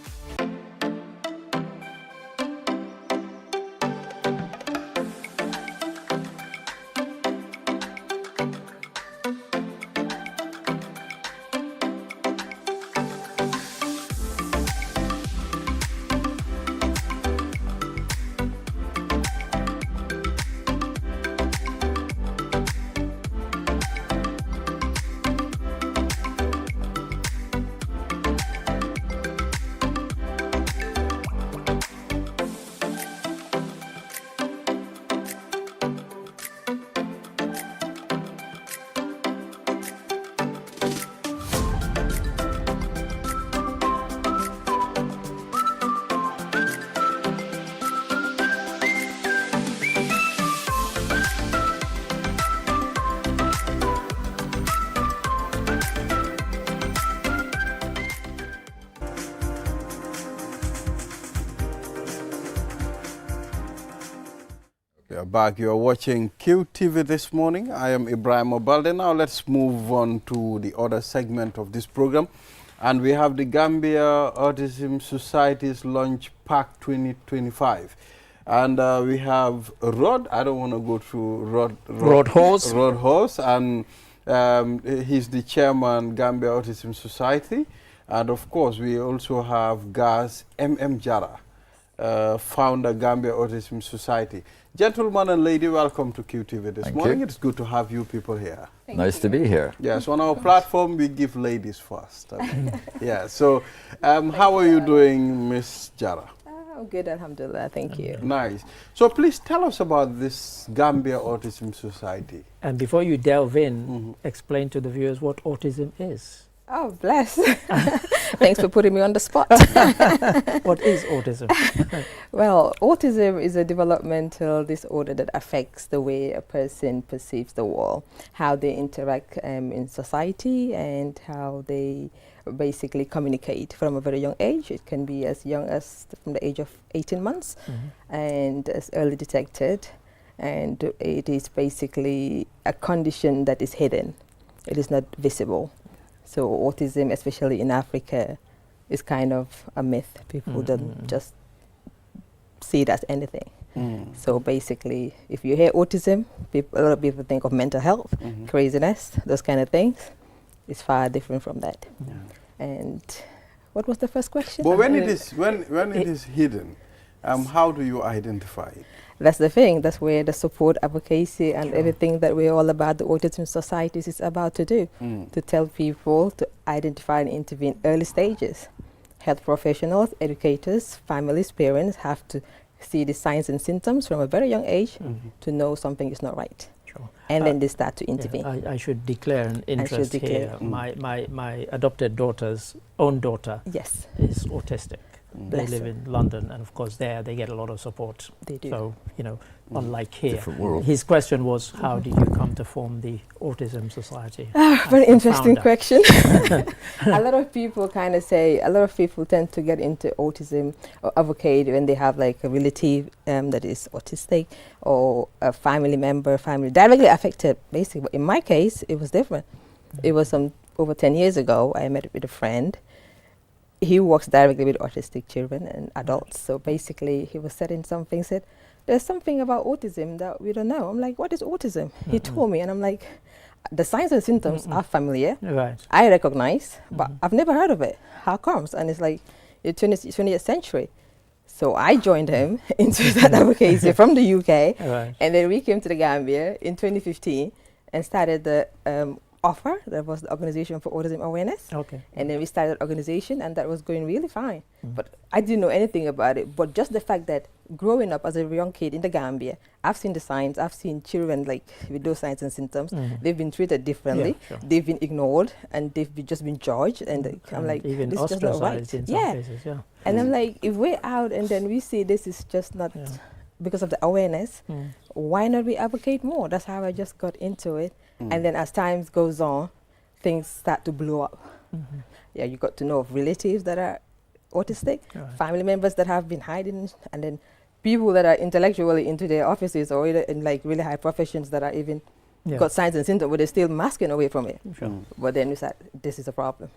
Back, you are watching QTV this morning. I am Ibrahim Obalde. Now let's move on to the other segment of this program. And we have the Gambia Autism Society's Launch Pack 2025. And we have Rod. I don't want to go through Rod Horse. And he's the chairman, Gambia Autism Society. And of course, we also have Gaz M.M. Jara, founder, Gambia Autism Society. Gentlemen and lady, welcome to QTV this morning. It's good to have you people here. Nice to be here. Yes, on our platform, we give ladies first. Yeah, so how are you doing, Miss Jara? I'm good, alhamdulillah, thank you. Nice. So please tell us about this Gambia Autism Society. And before you delve in, explain to the viewers what autism is. Oh, bless. Thanks for putting me on the spot. What is autism? Well, autism is a developmental disorder that affects the way a person perceives the world, how they interact in society, and how they basically communicate from a very young age. It can be as young as from the age of 18 months and as early detected. And it is basically a condition that is hidden. It is not visible. So autism, especially in Africa, is kind of a myth. People don't just see it as anything. So basically, if you hear autism, a lot of people think of mental health, craziness, those kind of things. It's far different from that. And what was the first question? But when it is hidden, how do you identify it? That's the thing. That's where the support, advocacy, and everything that we're all about, the Autism Societies, is about to do. To tell people to identify and intervene early stages. Health professionals, educators, families, parents have to see the signs and symptoms from a very young age to know something is not right. Sure. And then they start to intervene. Yeah, I should declare an interest here. My adopted daughter's own daughter is autistic. They live in London, and of course there they get a lot of support. They do. So, you know, unlike here. Different world. His question was, how did you come to form the Autism Society? Very interesting question. A lot of people kind of say, a lot of people tend to get into autism or advocate when they have like a relative that is autistic, or a family member, directly affected, basically. But in my case, it was different. It was over 10 years ago, I met with a friend. He works directly with autistic children and adults. So basically, he was saying something, said, there's something about autism that we don't know. I'm like, what is autism? He told me, and I'm like, the signs and symptoms are familiar. Right. I recognize, but I've never heard of it. How comes? And it's like, it's 20th century. So I joined him into that advocacy from the UK. And then we came to the Gambia in 2015 and started the offer. That was the Organization for Autism Awareness. Okay. And then we started the organization, and that was going really fine. But I didn't know anything about it. But just the fact that growing up as a young kid in the Gambia, I've seen the signs. I've seen children like with those signs and symptoms. They've been treated differently. Yeah, sure. They've been ignored, and just been judged. And I'm like, even this is just not right. ostracized in some cases. Yeah. And I'm like, if we're out and then we see this is just not because of the awareness, why not we advocate more? That's how I just got into it. And then as time goes on, things start to blow up. Yeah, you got to know of relatives that are autistic, family members that have been hiding, and then people that are intellectually into their offices or in like really high professions that are even got signs and symptoms, but they're still masking away from it. But then we said, this is a problem.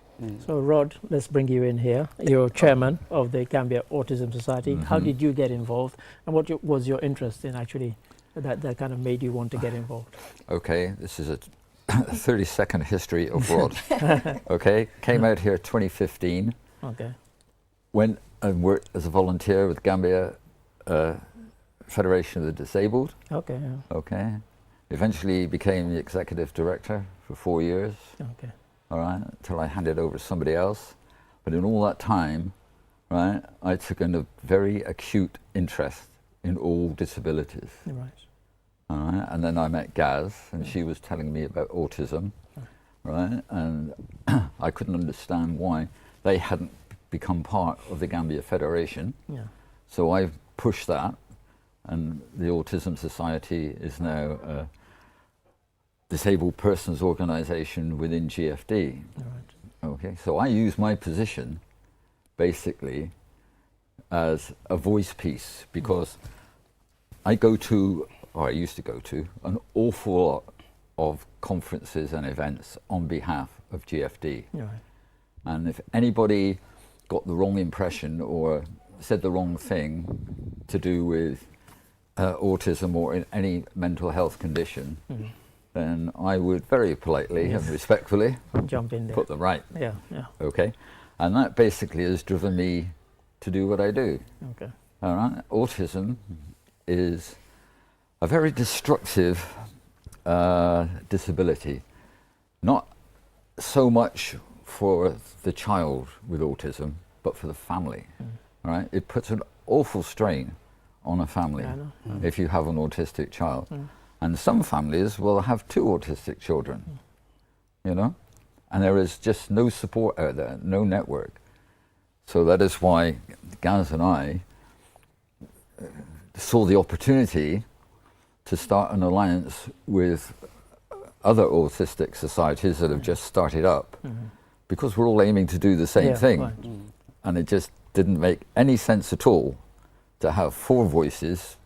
So Rod, let's bring you in here. You're chairman of the Gambia Autism Society. How did you get involved, and what was your interest in actually that kind of made you want to get involved? Okay, this is a 30-second history of Rod. Okay, came out here 2015. Okay. Went and worked as a volunteer with Gambia Federation of the Disabled. Okay. Yeah. Okay. Eventually became the executive director for 4 years. Okay. All right, until I handed over to somebody else. But in all that time, right, I took a very acute interest in all disabilities. Right. All right, and then I met Gaz, and she was telling me about autism, right, and I couldn't understand why they hadn't become part of the Gambia Federation. Yeah. So I pushed that, and the Autism Society is now a disabled persons organisation within GFD. Right. Okay, so I use my position basically as a voice piece, because I go to, or I used to go to, an awful lot of conferences and events on behalf of GFD. Right. And if anybody got the wrong impression or said the wrong thing to do with autism or in any mental health condition, then I would very politely and respectfully jump in there, put them right. Yeah. Okay, and that basically has driven me to do what I do. Okay. All right, autism is a very destructive disability, not so much for the child with autism, but for the family. All right, it puts an awful strain on a family if you have an autistic child. And some families will have 2 autistic children, you know, and there is just no support out there, no network. So that is why Gaz and I saw the opportunity to start an alliance with other autistic societies that have just started up, because we're all aiming to do the same thing. Right. And it just didn't make any sense at all to have 4 voices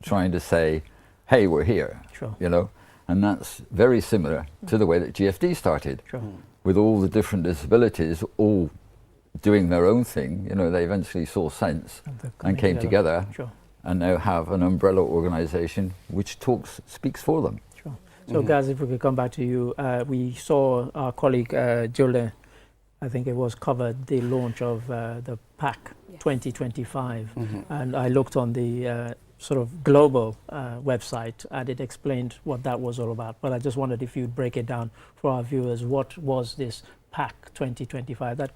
trying to say, hey, we're here, you know, and that's very similar to the way that GFD started, with all the different disabilities all doing their own thing. You know, they eventually saw sense and came together and now have an umbrella organisation which speaks for them. So guys, if we could come back to you, we saw our colleague Jolene, I think it was, covered the launch of the PAC 2025, and I looked on the sort of global website, and it explained what that was all about. But I just wondered if you'd break it down for our viewers. What was this PAC 2025 that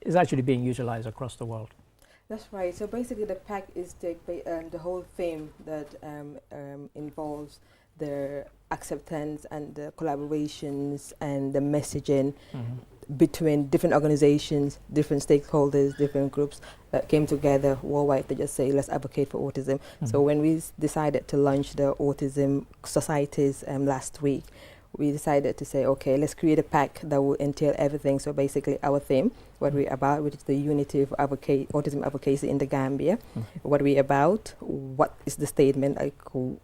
is actually being utilized across the world? That's right. So basically the PAC is the whole theme that involves the acceptance and the collaborations and the messaging between different organizations, different stakeholders, different groups that came together worldwide to just say, let's advocate for autism. So when we decided to launch the Autism Societies last week, we decided to say, okay, let's create a PAC that will entail everything. So basically our theme, what we're about, which is the unity of autism advocacy in the Gambia. What we're about, what is the statement, like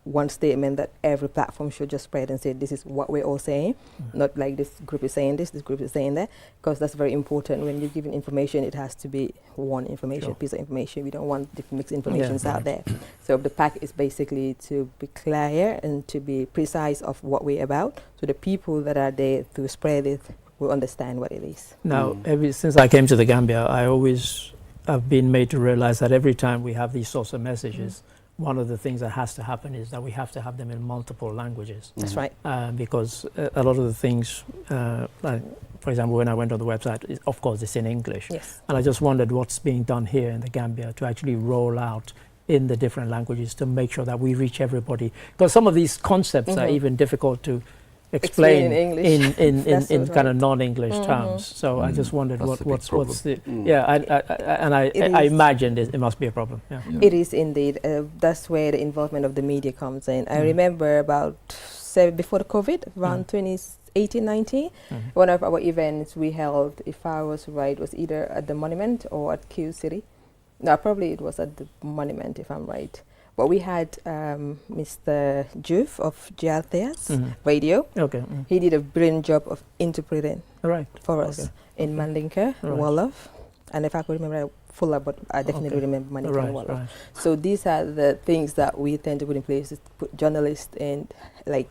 one statement that every platform should just spread and say, this is what we're all saying, not like this group is saying this group is saying that, because that's very important. When you're giving information, it has to be one information, piece of information. We don't want different mixed informations out there. So the PAC is basically to be clear and to be precise of what we're about, so the people that are there to spread it will understand what it is. Now, since I came to the Gambia, I always have been made to realize that every time we have these sorts of messages, one of the things that has to happen is that we have to have them in multiple languages. That's right. Because a lot of the things, like, for example, when I went on the website, of course, it's in English. Yes. And I just wondered what's being done here in the Gambia to actually roll out in the different languages to make sure that we reach everybody. Because some of these concepts are even difficult to explain in English. in kind of non-English terms. So I just wondered what's the I imagined it must be a problem. Yeah. It is indeed. That's where the involvement of the media comes in. I remember about before the COVID, around 2018-19, one of our events we held, if I was right, was either at the Monument or at Q City. No, probably it was at the Monument, if I'm right. But we had Mr. Juve of GLTS Radio. Okay. He did a brilliant job of interpreting for us in Mandinka, Wolof, and if I could remember Fuller, but I definitely remember Mandinka and Wolof. So these are the things that we tend to put in place, to put journalists and like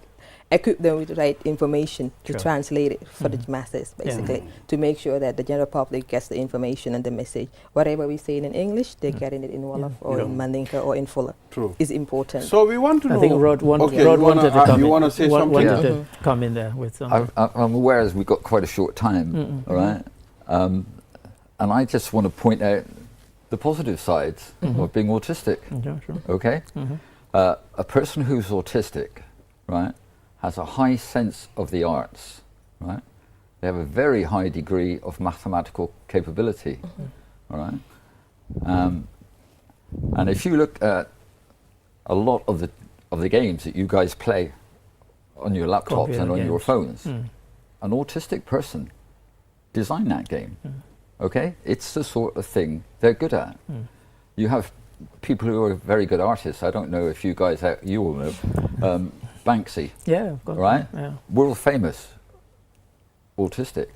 equip them with the right information to translate it for the masses, basically, to make sure that the general public gets the information and the message. Whatever we say in English, they're getting it in Wolof or in Mandinka or in Fuller. True. Is important. So we want to know... I think Rod wanted to come in. You want to say something? Wanted to come in there with something. I'm aware as we've got quite a short time, all right? And I just want to point out the positive sides of being autistic, okay? A person who's autistic, right, has a high sense of the arts, right? They have a very high degree of mathematical capability, all right? And if you look at a lot of the games that you guys play on your laptops and on your phones, an autistic person designed that game, okay? It's the sort of thing they're good at. You have people who are very good artists. I don't know if you guys, you all know, Banksy, of course, right? World famous, autistic.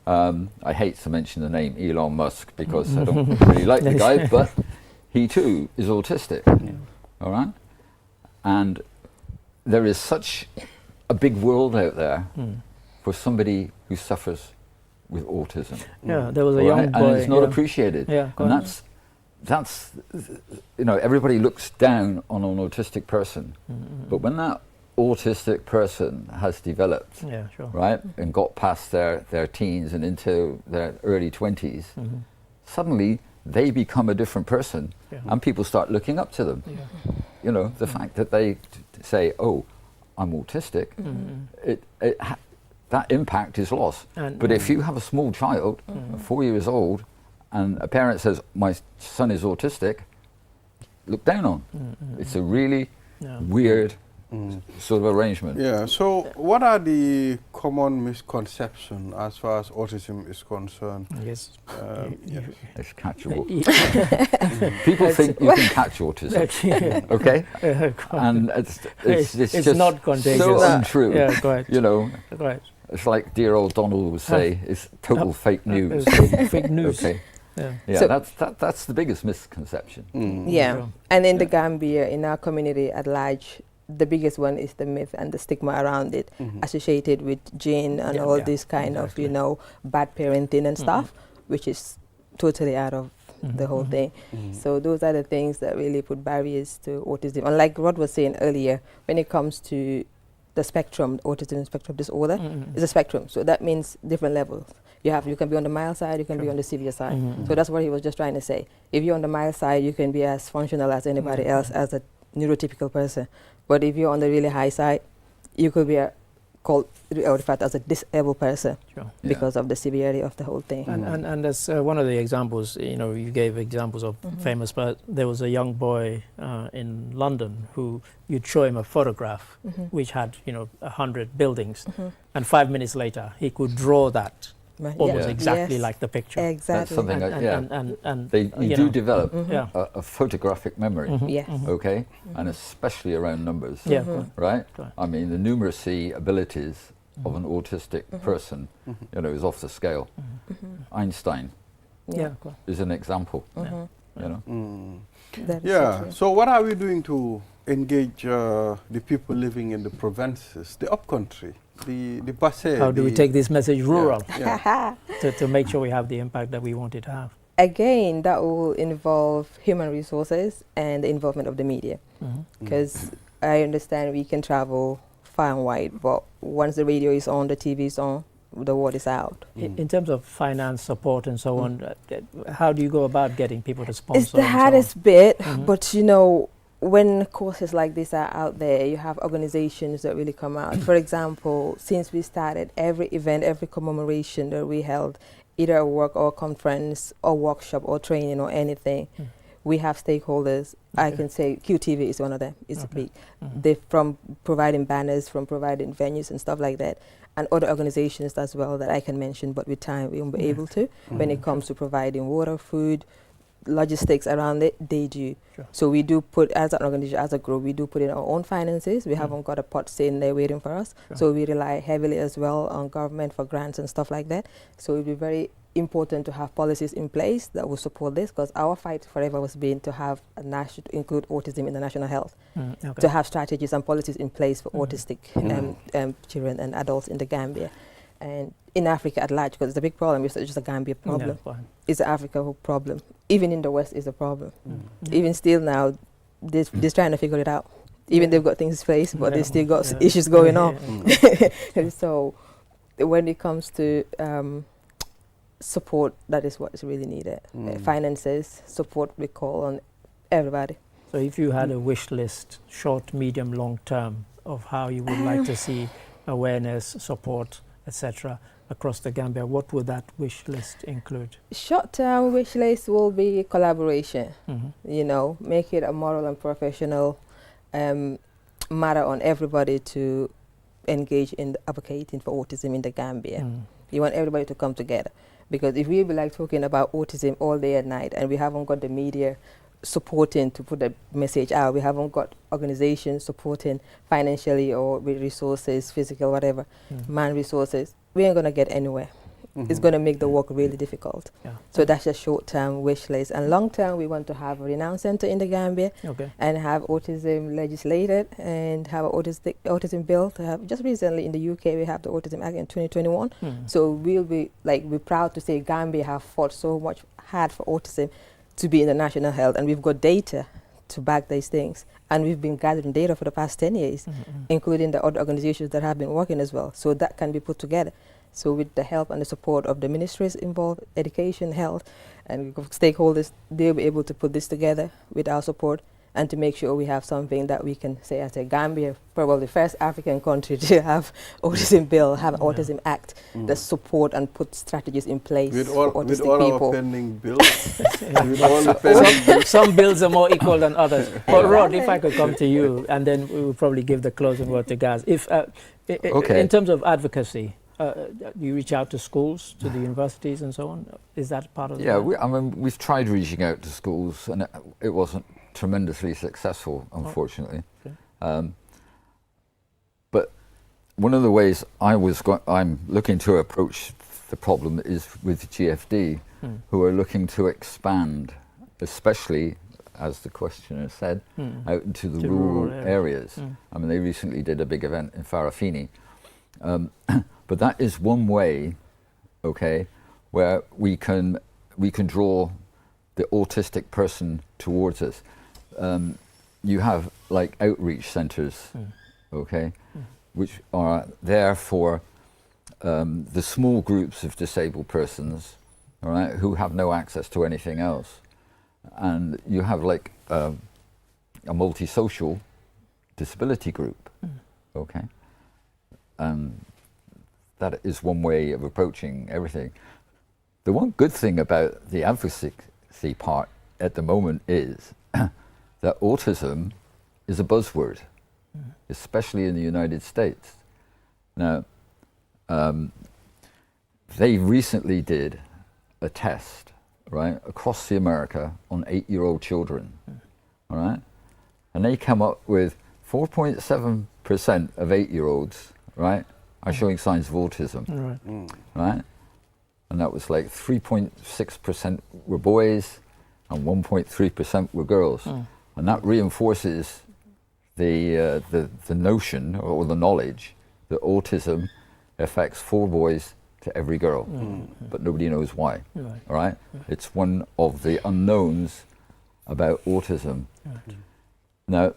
I hate to mention the name Elon Musk because I don't really like the guy, but he too is autistic, all right? And there is such a big world out there for somebody who suffers with autism. There was a young boy. And it's not appreciated. And that's, you know, everybody looks down on an autistic person, but when that autistic person has developed, right, and got past their teens and into their early 20s, suddenly they become a different person, and people start looking up to them. You know, the fact that they say, "Oh, I'm autistic," that impact is lost. But if you have a small child, 4 years old, and a parent says, "My son is autistic," look down on. It's a really weird sort of arrangement. Yeah, so what are the common misconceptions as far as autism is concerned? Yes. It's catchable. People think you can catch autism, okay? And it's just not contagious. So untrue. You know, it's like dear old Donald would say, it's total fake news. Fake news. Okay. So that's the biggest misconception. And in the Gambia, in our community at large, the biggest one is the myth and the stigma around it, associated with gene and all this kind of, you know, bad parenting and stuff, which is totally out of the whole thing. So those are the things that really put barriers to autism. And like Rod was saying earlier, when it comes to the spectrum, autism spectrum disorder, is a spectrum. So that means different levels. You can be on the mild side, you can be on the severe side. So that's what he was just trying to say. If you're on the mild side, you can be as functional as anybody else, as a neurotypical person. But if you're on the really high side, you could be called or referred as a disabled person because of the severity of the whole thing. And as one of the examples, you know, you gave examples of famous, but there was a young boy in London who you'd show him a photograph which had, you know, 100 buildings, and 5 minutes later he could draw that almost exactly like the picture. Exactly. That's something and they do develop a photographic memory. Okay, and especially around numbers. Right. I mean, the numeracy abilities of an autistic person, you know, is off the scale. Einstein is an example. You know. So what are we doing to engage the people living in the provinces, the upcountry? The passe. How do we take this message rural to make sure we have the impact that we want it to have? again, that will involve human resources and the involvement of the media. Because I understand we can travel far and wide, but once the radio is on, the TV is on, the word is out. In terms of finance support and so on, how do you go about getting people to sponsor? It's the hardest bit, but you know, when courses like this are out there, you have organizations that really come out. For example, since we started, every event, every commemoration that we held, either a work or a conference or workshop or training or anything, we have stakeholders. I can say QTV is one of them. It's big. They from providing banners, from providing venues and stuff like that, and other organizations as well that I can mention, but with time we won't be able to. When it comes to providing water, food, logistics around it, they do. So we do put, as an organization, as a group, we do put in our own finances. We haven't got a pot sitting there waiting for us. So we rely heavily as well on government for grants and stuff like that. So it would be very important to have policies in place that will support this, because our fight forever was been to have a national, to include autism in the national health, to have strategies and policies in place for autistic children and adults in the Gambia and in Africa at large, because it's a big problem. It's not just a Gambia problem. It's an Africa problem. Even in the West is a problem. Even still now, they're trying to figure it out. Even they've got things in place, but they still got issues going on. So when it comes to support, that is what is really needed. Finances, support, we call on everybody. So if you had a wish list, short, medium, long term, of how you would like to see awareness, support, etc., across the Gambia, what would that wish list include? Short-term wish list will be collaboration. You know, make it a moral and professional matter on everybody to engage in advocating for autism in the Gambia. You want everybody to come together, because if we be like talking about autism all day and night and we haven't got the media supporting to put the message out, we haven't got organizations supporting financially or with resources, physical, whatever, man resources, we ain't going to get anywhere. It's going to make the work really difficult. So that's a short-term wish list. And long-term, we want to have a renowned center in the Gambia and have autism legislated and have an autism bill. To have, just recently in the UK, we have the Autism Act in 2021. So we'll be like, we're proud to say Gambia have fought so much hard for autism to be in the national health, and we've got data to back these things. And we've been gathering data for the past 10 years, including the other organizations that have been working as well. So that can be put together. So with the help and the support of the ministries involved, education, health, and stakeholders, they'll be able to put this together with our support and to make sure we have something that we can say as a Gambia, probably the first African country to have autism bill, have an autism act that support and put strategies in place for autistic with all people. Our pending bills. With all the pending bills. Some bills are more equal than others. But Rod, if I could come to you, and then we will probably give the closing word to Gaz. If in terms of advocacy, you reach out to schools, to the universities and so on? Is that part of the plan? I mean, we've tried reaching out to schools and it wasn't tremendously successful, unfortunately. But one of the ways I'm looking to approach the problem is with GFD, who are looking to expand, especially, as the questioner said, out into the rural areas. I mean, they recently did a big event in Farafeni. But that is one way, where we can draw the autistic person towards us. You have like outreach centres, which are there for the small groups of disabled persons, all right, who have no access to anything else. And you have like a multi-social disability group, and that is one way of approaching everything. The one good thing about the advocacy part at the moment is that autism is a buzzword, especially in the United States. Now, they recently did a test, right, across the America on 8-year-old children, all right? And they come up with 4.7% of 8-year-olds, right, are showing signs of autism, right? And that was like 3.6% were boys and 1.3% were girls. And that reinforces the notion or the knowledge that autism affects 4 boys to every girl, but nobody knows why. All right? It's one of the unknowns about autism. Now,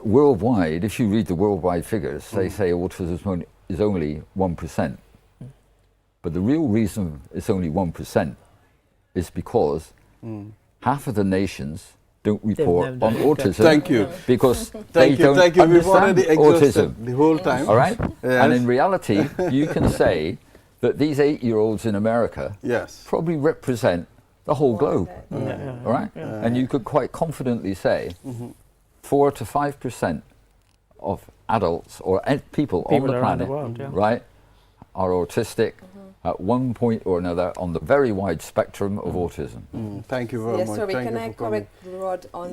worldwide, if you read the worldwide figures, they say autism is only 1%. But the real reason it's only 1% is because half of the nations don't report on autism. Thank you. Because they don't We've already understand autism. the whole time. All right? Yes. And in reality, you can say that these 8-year-olds in America probably represent the whole globe. All right? And you could quite confidently say 4 to 5% of adults or people on the planet, right, are autistic at one point or another on the very wide spectrum of autism. Thank you very much. Sorry, Thank can you I for coming. correct Rod on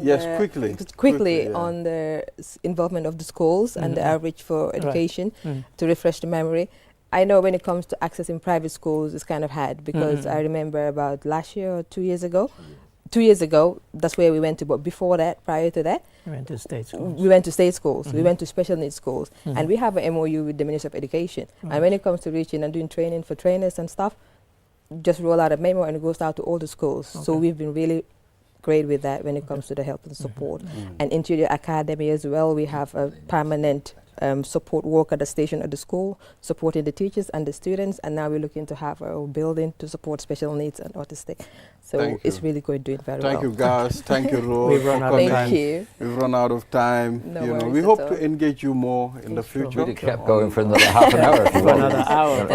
quickly on the involvement of the schools and the outreach for education, to refresh the memory. I know when it comes to accessing private schools, it's kind of hard because I remember about last year or 2 years ago, 2 years ago, that's where we went to, but before that, prior to that, we went to state schools. We went to state schools, we went to special needs schools, and we have an MOU with the Ministry of Education. And when it comes to reaching and doing training for trainers and stuff, just roll out a memo and it goes out to all the schools. So we've been really great with that when it comes to the help and support. And into the academy as well, we have a permanent support work at the station at the school, supporting the teachers and the students, and now we're looking to have our building to support special needs and autistic. So it's really good, doing very well. Thank you, guys. Thank you, Rose. We've run out of time. Thank you. We've run out of time. No you know, worries we at hope all. to engage you more in the future. We'd have kept going for another half an hour. For another hour.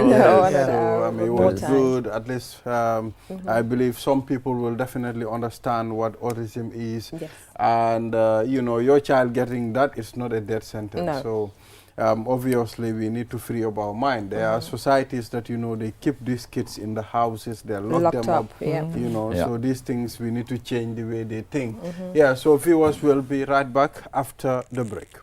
So, I mean, it was good. At least I believe some people will definitely understand what autism is. Yes. And, you know, your child getting that is not a death sentence. No. So obviously, we need to free up our mind. There are societies that, you know, they keep these kids in the houses, they lock them up, you know, so these things, we need to change the way they think. Yeah, so viewers will be right back after the break.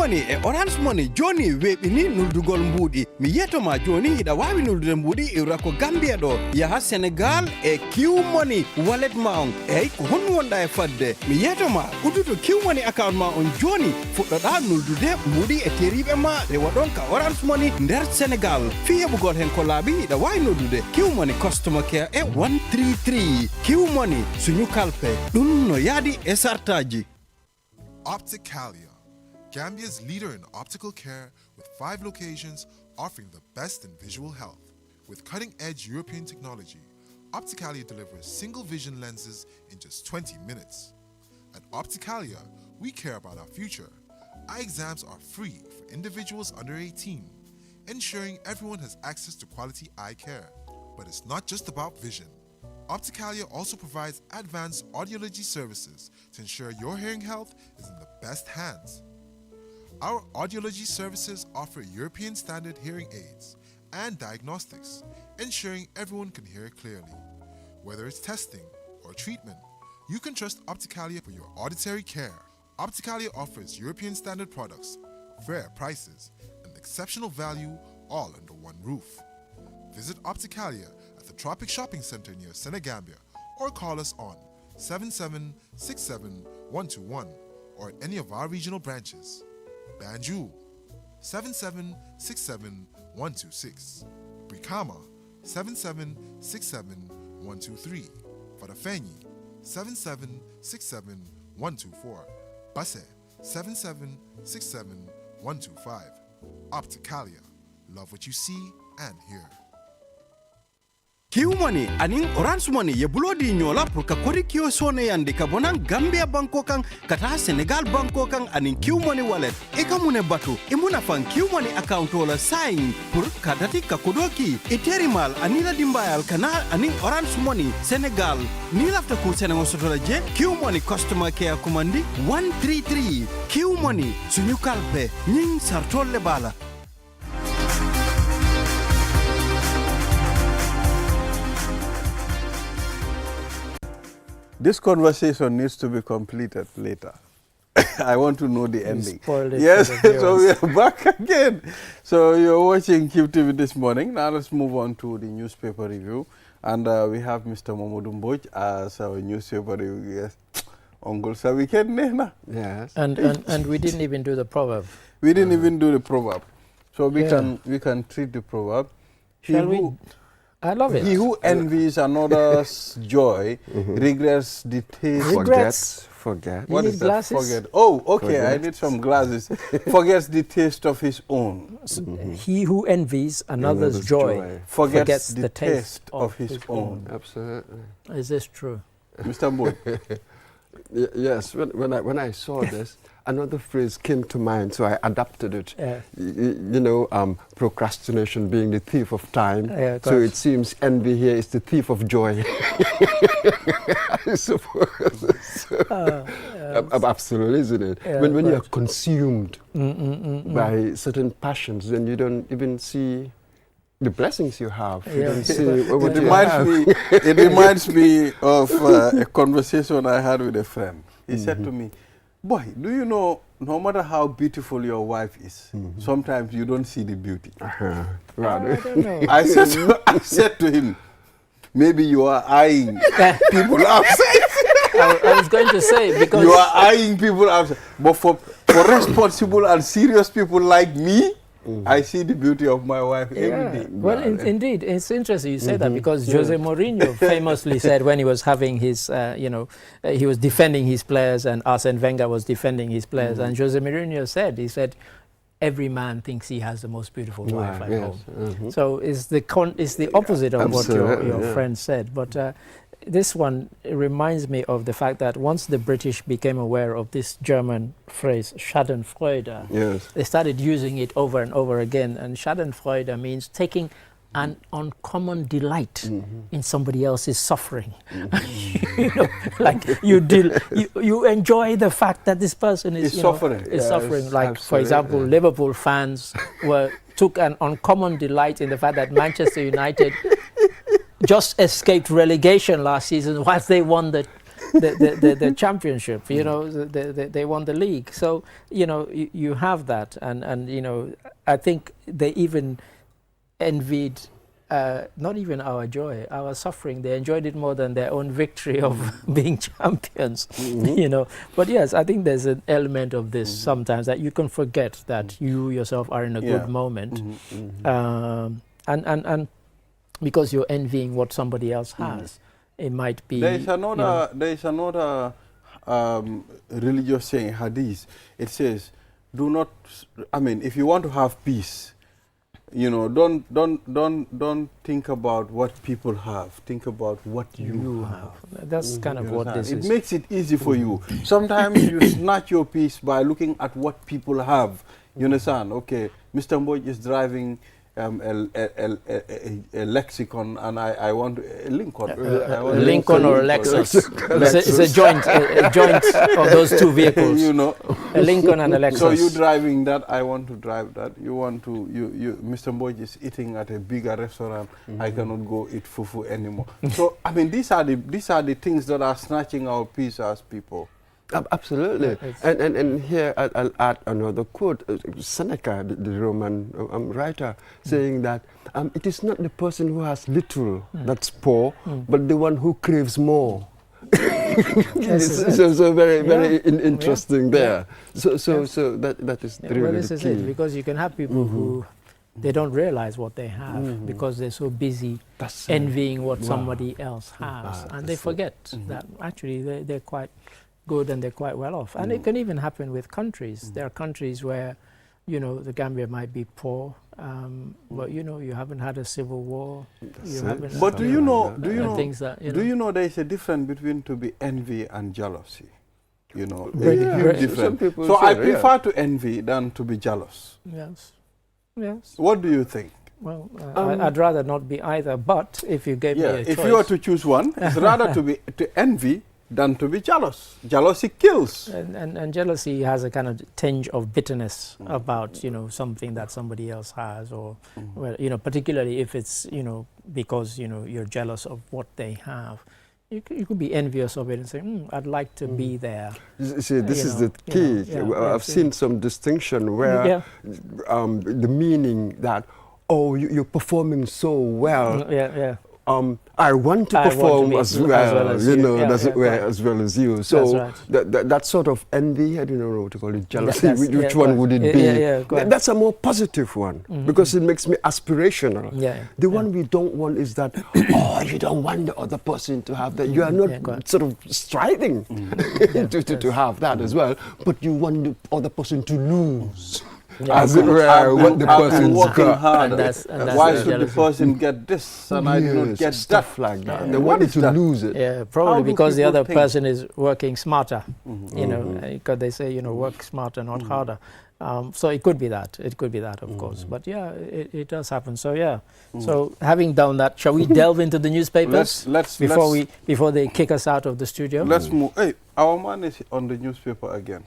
Money e Orange Money joni weɓini nuldugol mbuɗi mi yetoma joni ida wawi nuldude mbuɗi iwrako Gambia ɗo yaha Senegal e Q Money wallet mount eyyi ko honno wonɗa e fadde mi yetoma udduto Q Money account ma on joni fuɗɗoɗa nuldude mbuɗi e teriɓe ma rewa ɗon ka Orange Money nder Senegal fi heɓugol hen ko laaɓi ida wawi noddude Q Money customer care e 133 Q Money suñu kalpe ɗum no yaadi e sartaji. Opticalia, Gambia's leader in optical care with 5 locations offering the best in visual health. With cutting-edge European technology, Opticalia delivers single vision lenses in just 20 minutes. At Opticalia, we care about our future. Eye exams are free for individuals under 18, ensuring everyone has access to quality eye care. But it's not just about vision. Opticalia also provides advanced audiology services to ensure your hearing health is in the best hands. Our audiology services offer European standard hearing aids and diagnostics, ensuring everyone can hear clearly. Whether it's testing or treatment, you can trust Opticalia for your auditory care. Opticalia offers European standard products, fair prices, and exceptional value all under one roof. Visit Opticalia at the Tropic Shopping Center near Senegambia or call us on 7767-121 or at any of our regional branches. Banjul 7767-126, Brikama 7767-123, Farafenni 7767-124, Basse 7767-125. Opticalia, love what you see and here. Kiu money aning orange money ye bulodi nyola pour ka kodi kio sone yandi ka bonan Gambia banko kan kata Senegal banko kan aning Kiu money wallet e ka mune batu imuna fan Kiu money account wala sign pour kadati ka kodoki iteri mal anila dimbayal kana aning orange money Senegal ni lafta ku Senegal sotola je Kiu money customer care kumandi 133 Kiu money sunyu kalpe nying sartol le bala. This conversation needs to be completed later. I want to know the ending. It yes, so we are back again. So you're watching QTV this morning. Now let's move on to the newspaper review. And we have Mr. Mamadou Mboj as our newspaper review. Yes. Uncle Sawiken Nena. Yes. And we didn't even do the proverb. We didn't even do the proverb. So we can treat the proverb. Shall we? I love it. He who envies another's joy regrets the taste. Forget. What you is need that? glasses? Forget. Oh, okay. Forget. I need some glasses. Forgets the taste of his own. He who envies another's joy forgets the taste of his own. Absolutely. Is this true? Mr. Mboj. Yes. When I saw this, another phrase came to mind, so I adapted it. Yeah. You know, procrastination being the thief of time. Yeah, so it seems envy here is the thief of joy. I suppose. Absolutely, isn't it? Yeah, when you are consumed by certain passions, then you don't even see the blessings you have. You don't see what you have. It reminds me of a conversation I had with a friend. He said to me, boy, do you know, no matter how beautiful your wife is, sometimes you don't see the beauty. I don't know. I said to him, maybe you are eyeing people outside. I was going to say, because you are eyeing people outside. But for responsible and serious people like me, I see the beauty of my wife every day. Well, indeed, it's interesting you say that, because Jose Mourinho famously said when he was having his, he was defending his players and Arsene Wenger was defending his players, and Jose Mourinho said, every man thinks he has the most beautiful wife at home. So it's the opposite of what your friend said. But this one reminds me of the fact that once the British became aware of this German phrase, Schadenfreude, they started using it over and over again. And Schadenfreude means taking an uncommon delight in somebody else's suffering. You know, like you enjoy the fact that this person is suffering. Like, for example, Liverpool fans took an uncommon delight in the fact that Manchester United just escaped relegation last season whilst they won the championship. You know, they won the league. So, you know, you have that, and you know, I think they even envied not even our joy, our suffering. They enjoyed it more than their own victory of being champions. You know, but yes, I think there's an element of this sometimes, that you can forget that you yourself are in a good moment, and because you're envying what somebody else has. It might be. There is another religious saying, hadith. It says, do not, I mean, if you want to have peace, you know, don't think about what people have. Think about what you have. That's kind of what this is. It makes it easy for you. Sometimes you snatch your peace by looking at what people have. You understand? Okay, Mr. Mboj is driving a lexicon, and I want a Lincoln. A Lincoln or a Lexus. It's a joint of those two vehicles. You know, a Lincoln and a Lexus. So you driving that, I want to drive that. You want to, Mr. Mboj is eating at a bigger restaurant. I cannot go eat fufu anymore. So I mean, these are the things that are snatching our peace as people. Absolutely. And here I'll add another quote. Seneca, the Roman writer, saying that it is not the person who has little that's poor, but the one who craves more. So very interesting there. So that is really well, this the is key. it, because you can have people who they don't realize what they have because they're so busy envying what somebody else has, and they forget that actually they're quite good and they're quite well off. And it can even happen with countries. There are countries where you know, the Gambia might be poor, but you know, you haven't had a civil war. You haven't. But do you know? Things that do you know there is a difference between to be envy and jealousy? You know, Some people so say, I prefer to envy than to be jealous. Yes. Yes. What do you think? Well, I'd rather not be either. But if you gave me a choice, if you were to choose one, it's rather to envy than to be jealous. Jealousy kills. And jealousy has a kind of tinge of bitterness about, you know, something that somebody else has, or well, you know, particularly if it's, you know, because, you know, you're jealous of what they have. You could be envious of it and say, I'd like to be there. See, this is the key. I've seen some distinction where the meaning that, oh, you're performing so well. I want to perform as well as you. So that sort of envy, I don't know what to call it, jealousy, which one would it be? That's a more positive one, because it makes me aspirational. The one we don't want is that, oh, you don't want the other person to have that. You are not sort of striving to have that as well, but you want the other person to lose. As it were, what the person's got. Why should the person get this and I do not get stuff like that? They wanted to lose it. Yeah, probably because the other person is working smarter. You know, because they say, you know, work smarter, not harder. So it could be that. It could be that, of course. But yeah, it does happen. So yeah. So having done that, shall we delve into the newspapers before they kick us out of the studio? Let's move. Hey, our man is on the newspaper again.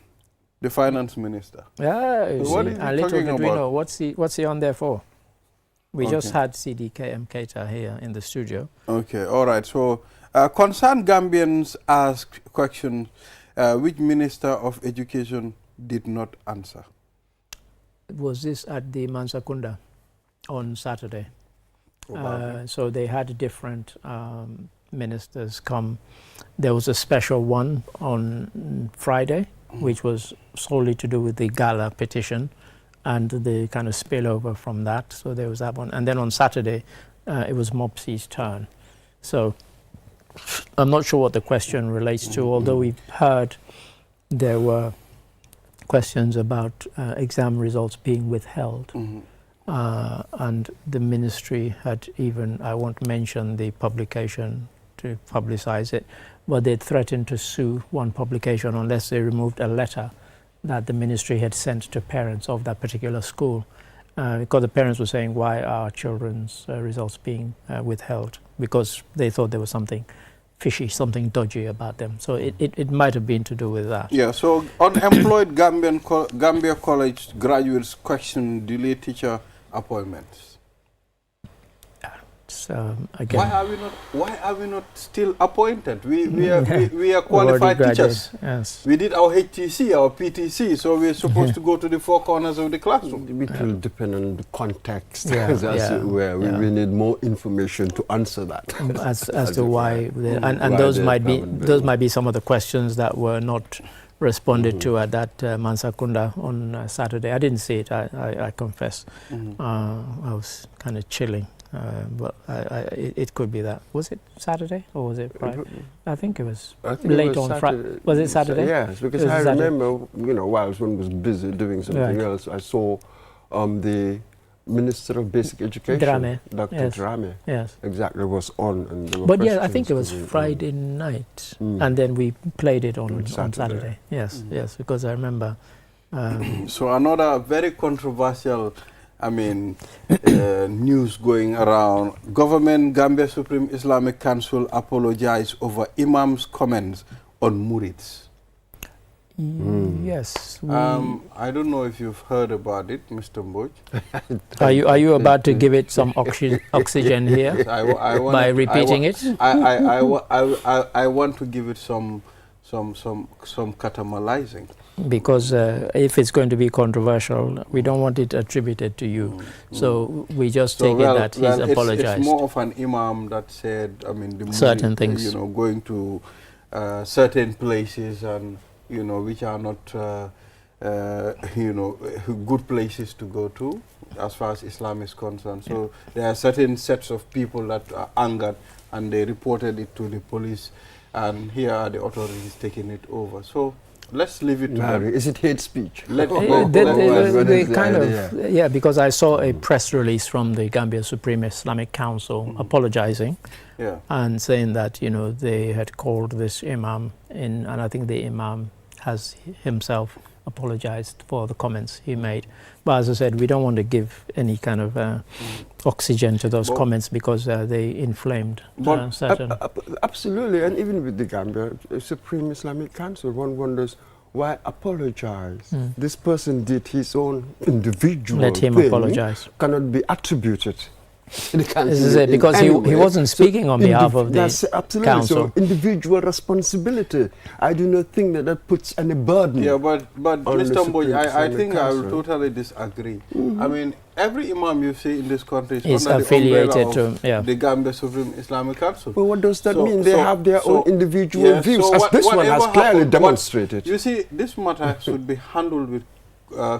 The finance minister. Yeah, what is he talking about? What's he on there for? We just had CDK Keita here in the studio. Okay, all right. So, concerned Gambians asked questions which Minister of Education did not answer. Was this at the Mansakunda on Saturday? So they had different ministers come. There was a special one on Friday, which was solely to do with the Gala petition and the kind of spillover from that. So there was that one. And then on Saturday, it was Mopsy's turn. So I'm not sure what the question relates to, although we've heard there were questions about exam results being withheld. And the ministry had even, I won't mention the publication to publicize it, but they threatened to sue one publication unless they removed a letter that the ministry had sent to parents of that particular school. Because the parents were saying, why are children's results being withheld? Because they thought there was something fishy, something dodgy about them. So it might have been to do with that. Yeah, so unemployed Gambia College graduates question delay teacher appointments. Again, why are we not still appointed? We are qualified teachers. Yes. We did our HTC, our PTC, so we're supposed to go to the four corners of the classroom. It will depend on the context, as it were. We need more information to answer that. As to why, and those might be some of the questions that were not responded to at that Mansakunda on Saturday. I didn't see it, I confess. I was kind of chilling. But it could be that. Was it Saturday or was it Friday? I think it was late on Friday. Was it Saturday? Yes, because I remember, you know, while one was busy doing something else, I saw the Minister of Basic Education, Dr. Drame, exactly, was on. And but yeah, I think it was Friday night, and then we played it on Saturday. Yes, yes, because I remember. So another very controversial news going around. Government Gambia Supreme Islamic Council apologized over Imam's comments on Murids. Yes. I don't know if you've heard about it, Mr. Mboj. Are you about to give it some oxygen here? Yes, by repeating it? I want to give it some catabolizing. Because if it's going to be controversial, we don't want it attributed to you. So we just take it that he's apologized. It's more of an imam that said, certain things, you know, going to certain places and, you know, which are not, you know, good places to go to as far as Islam is concerned. So there are certain sets of people that are angered and they reported it to the police, and here are the authorities taking it over. So let's leave it to Mary, them. is it hate speech? They kind of, yeah, because I saw a press release from the Gambia Supreme Islamic Council apologizing and saying that, you know, they had called this imam in, and I think the imam has himself apologized for the comments he made. But as I said, we don't want to give any kind of oxygen to those comments because they inflamed certain... Absolutely, and even with the Gambia Supreme Islamic Council, one wonders why apologize? This person did his own individual Let him thing, apologize. Cannot be attributed. This is it, because he wasn't speaking on behalf of the council. So individual responsibility. I do not think that that puts any burden. Yeah, but Mr. Mboy, I think I will totally disagree. I mean, every imam you see in this country is under affiliated the umbrella of the Gambia Supreme Islamic Council. Well, what does that mean? They have their own individual views, as this one has clearly demonstrated. You see, this matter should be handled with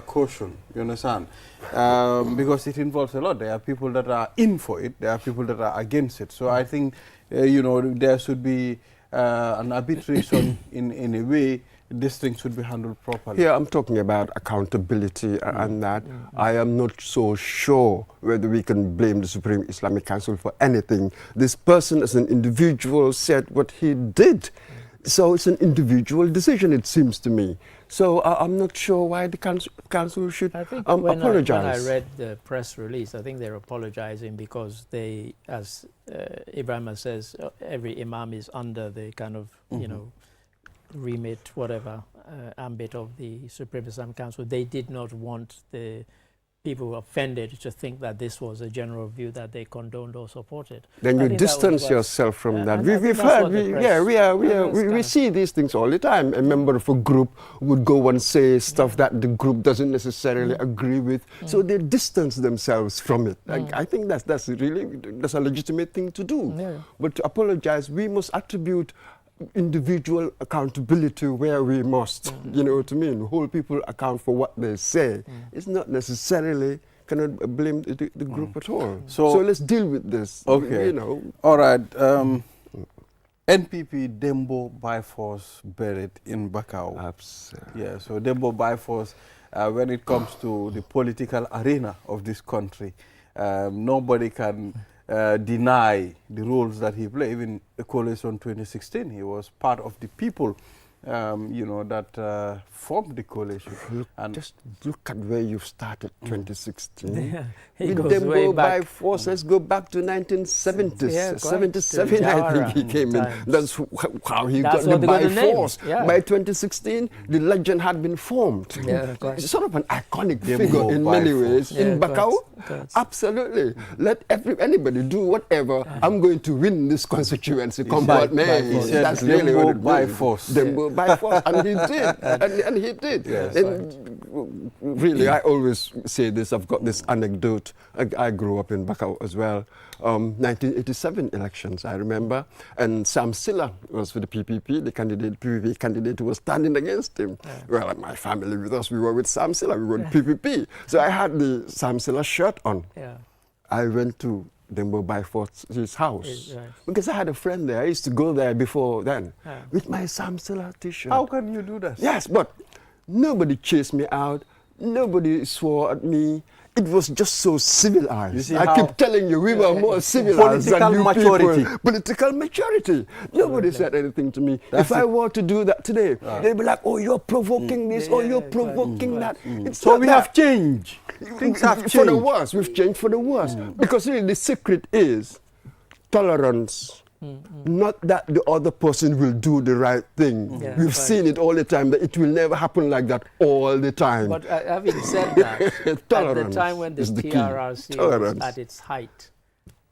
caution, you understand? Because it involves a lot. There are people that are in for it, there are people that are against it. So I think, you know, there should be an arbitration in a way this thing should be handled properly. Yeah, I'm talking about accountability and that. I am not so sure whether we can blame the Supreme Islamic Council for anything. This person as an individual said what he did. So it's an individual decision, it seems to me. So I'm not sure why the council should apologize. When I read the press release, I think they're apologizing because they, as Ibrahim says, every imam is under the kind of, you know, remit, whatever, ambit of the Supreme Islamic Council. They did not want the people offended to think that this was a general view that they condoned or supported. Then you distance yourself from that. We've heard, we see these things all the time. A member of a group would go and say stuff that the group doesn't necessarily agree with, so they distance themselves from it. I think that's a legitimate thing to do. Yeah. But to apologize, we must attribute individual accountability where we must, you know what I mean, hold people account for what they say. It's not necessarily, cannot blame the group at all. So let's deal with this. Okay. You know. All right. NPP Dembo by force buried in Bakau. Absolutely. Yeah, so Dembo by force, when it comes to the political arena of this country, nobody can deny the roles that he played. Even the coalition 2016, he was part of the people, you know, that formed the coalition. Just look at where you started 2016. Yeah, With Dembo by force, let's go back to 1970s, 77 I think he came in. That's how he got the by force. By 2016, the legend had been formed. It's sort of an iconic figure in many ways. In Bakau, absolutely. Let anybody do whatever. I'm going to win this constituency. Combat me. That's really what it was. By force. Dembo by force. And he did. And he did. Yes, and really, I always say this. I've got this anecdote. I grew up in Bakau as well. 1987 elections, I remember. And Sam Silla was for the PPP, the PPP candidate who was standing against him. Well, my family with us, we were with Sam Silla. We were with PPP. So I had the Sam Silla shirt on. I went to Dembo by force's house because I had a friend there. I used to go there before then with my Sam Silla t-shirt. How can you do that? Yes, but nobody chased me out. Nobody swore at me. It was just so civilized. I keep telling you, we were more civilized than you people. Political maturity. Nobody said anything to me. If I were to do that today, they'd be like, oh, you're provoking this, or you're provoking that. So we have changed. Things have changed. For the worse. We've changed for the worse. Because really the secret is tolerance. Not that the other person will do the right thing. We've seen it all the time, that it will never happen like that all the time. But having said that, at the time when the TRRC was at its height,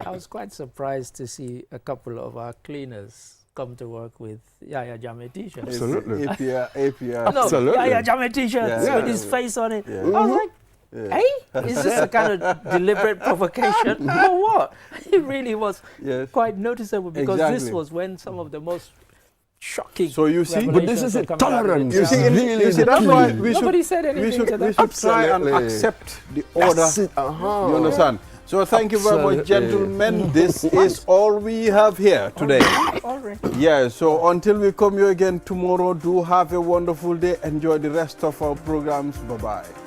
I was quite surprised to see a couple of our cleaners come to work with Yaya Jammeh t-shirts. Absolutely. APR. No, Yaya Jammeh t-shirts with his face on it. I was like, hey, is this a kind of deliberate provocation or what? It really was quite noticeable because this was when some of the most shocking. So you see, but this is tolerance. You see, really that's why we nobody said anything to that. We should try and accept the order. You understand? So thank you very much, gentlemen. This is all we have here today. All right. Yeah, so until we come here again tomorrow, do have a wonderful day. Enjoy the rest of our programs. Bye-bye.